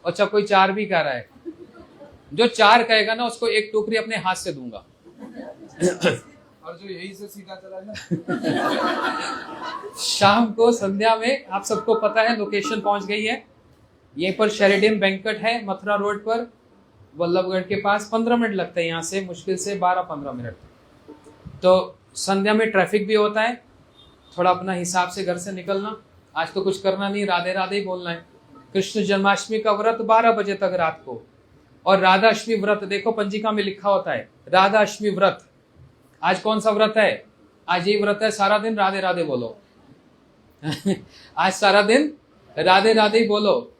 Speaker 5: अच्छा, कोई 4 भी कह रहा है। जो 4 कहेगा ना उसको एक टोकरी अपने हाथ से दूंगा।
Speaker 2: और जो यही से सीधा चला जाए।
Speaker 5: शाम को संध्या में आप सबको पता है लोकेशन पहुंच गई है। यहीं पर शेरिडन बैंक्वेट है, मथुरा रोड पर, वल्लभगढ़ के पास। 15 मिनट लगते हैं यहाँ से, मुश्किल से 12-15 मिनट। तो संध्या में ट्रैफिक भी होता है, थोड़ा अपना हिसाब से घर से निकलना। आज तो कुछ करना नहीं, राधे राधे ही बोलना है। कृष्ण जन्माष्टमी का व्रत 12 बजे तक रात को। और राधा अष्टमी व्रत, देखो पंजिका में लिखा होता है राधा अष्टमी व्रत। आज कौन सा व्रत है? आज ये व्रत है, सारा दिन राधे राधे बोलो। आज सारा दिन राधे राधे ही बोलो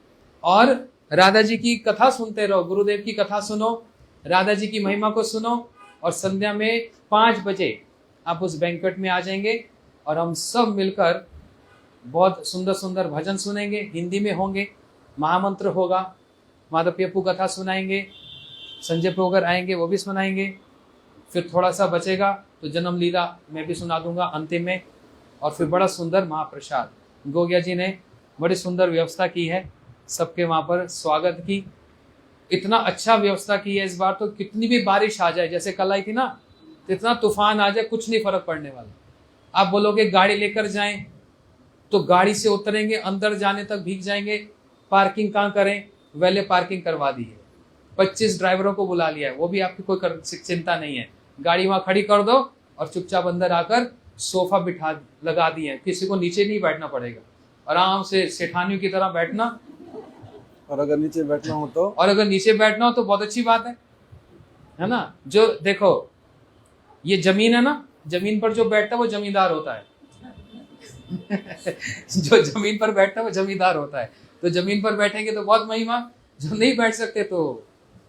Speaker 5: और राधा जी की कथा सुनते रहो। गुरुदेव की कथा सुनो, राधा जी की महिमा को सुनो। और संध्या में 5 बजे आप उस बैंक्वेट में आ जाएंगे और हम सब मिलकर बहुत सुंदर सुंदर भजन सुनेंगे, हिंदी में होंगे, महामंत्र होगा, माधव पप्पू कथा सुनाएंगे, संजय प्रोगर आएंगे वो भी सुनाएंगे। फिर थोड़ा सा बचेगा तो जन्म लीला मैं भी सुना दूंगा अंतिम में। और फिर बड़ा सुंदर महाप्रसाद, गोगिया जी ने बड़ी सुंदर व्यवस्था की है सबके वहाँ पर स्वागत की। इतना अच्छा व्यवस्था की है इस बार तो, कितनी भी बारिश आ जाए, जैसे कल आई थी ना, तो इतना तूफान आ जाए कुछ नहीं फर्क पड़ने वाला। आप बोलोगे गाड़ी लेकर जाएं तो गाड़ी से उतरेंगे, अंदर जाने तक भीग जाएंगे। पार्किंग कहाँ करें? वैले पार्किंग करवा दी है, 25 ड्राइवरों को बुला लिया है, वो भी आपकी कोई चिंता नहीं है। गाड़ी वहां खड़ी कर दो और चुपचाप अंदर आकर सोफा बिठा लगा दिए हैं, किसी को नीचे नहीं बैठना पड़ेगा, आराम से सेठानियों की तरह बैठना।
Speaker 4: और अगर नीचे बैठना हो तो? और
Speaker 5: अगर नीचे बैठना हो तो बहुत अच्छी बात है ना। जो देखो ये जमीन है ना, जमीन पर जो बैठता है वो जमींदार होता है। जो जमीन पर बैठता है वो जमींदार होता है। तो जमीन पर बैठेंगे तो बहुत महिमा, जो नहीं बैठ सकते तो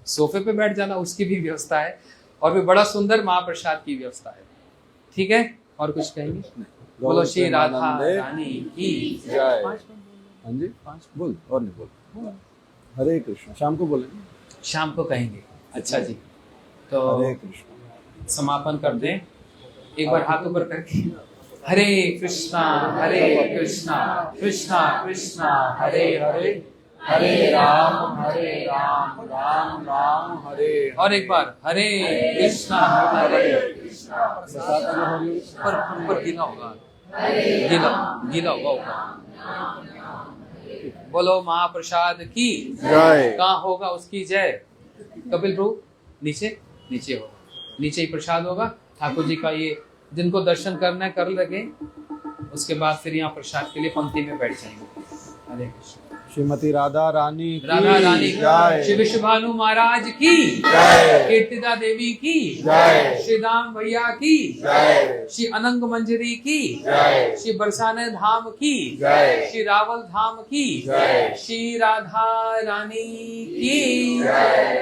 Speaker 5: सोफे पे बैठ जाना, उसकी भी व्यवस्था है। और भी बड़ा सुंदर महाप्रसाद की व्यवस्था है। ठीक है, और कुछ कहेंगे? बोलो श्री राधा रानी की जय।
Speaker 4: हाँ जी, 5 बोल और नहीं बोल। हरे कृष्ण, शाम को बोलेंगे,
Speaker 5: शाम को कहेंगे। अच्छा जी, तो
Speaker 4: हरे कृष्ण
Speaker 5: समापन कर दें एक बार हाथ ऊपर करके। हरे कृष्णा कृष्णा कृष्णा हरे हरे, हरे राम राम राम हरे। और एक बार हरे कृष्णा ऊपर गीला होगा, गीला होगा ऊपर। बोलो महाप्रसाद की
Speaker 4: जय।
Speaker 5: कहाँ होगा उसकी जय। कपिल प्रभु नीचे होगा, नीचे ही प्रसाद होगा। ठाकुर जी का ये जिनको दर्शन करना है कर लगे, उसके बाद फिर यहाँ प्रसाद के लिए पंक्ति में बैठ जाएंगे। हरे कृष्ण।
Speaker 4: श्रीमती राधा रानी
Speaker 5: की
Speaker 4: जय।
Speaker 5: श्री विश्वभानु महाराज की
Speaker 4: जय।
Speaker 5: कीर्तिदा देवी की
Speaker 4: जय।
Speaker 5: श्री दाम भैया की
Speaker 4: जय।
Speaker 5: श्री अनंग मंजरी की
Speaker 4: जय।
Speaker 5: श्री बरसाने धाम की
Speaker 4: जय।
Speaker 5: श्री रावल धाम की
Speaker 4: जय।
Speaker 5: श्री राधा रानी की जय।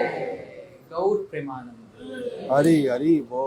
Speaker 5: गौर प्रेमानंद।
Speaker 4: हरि हरि बोल।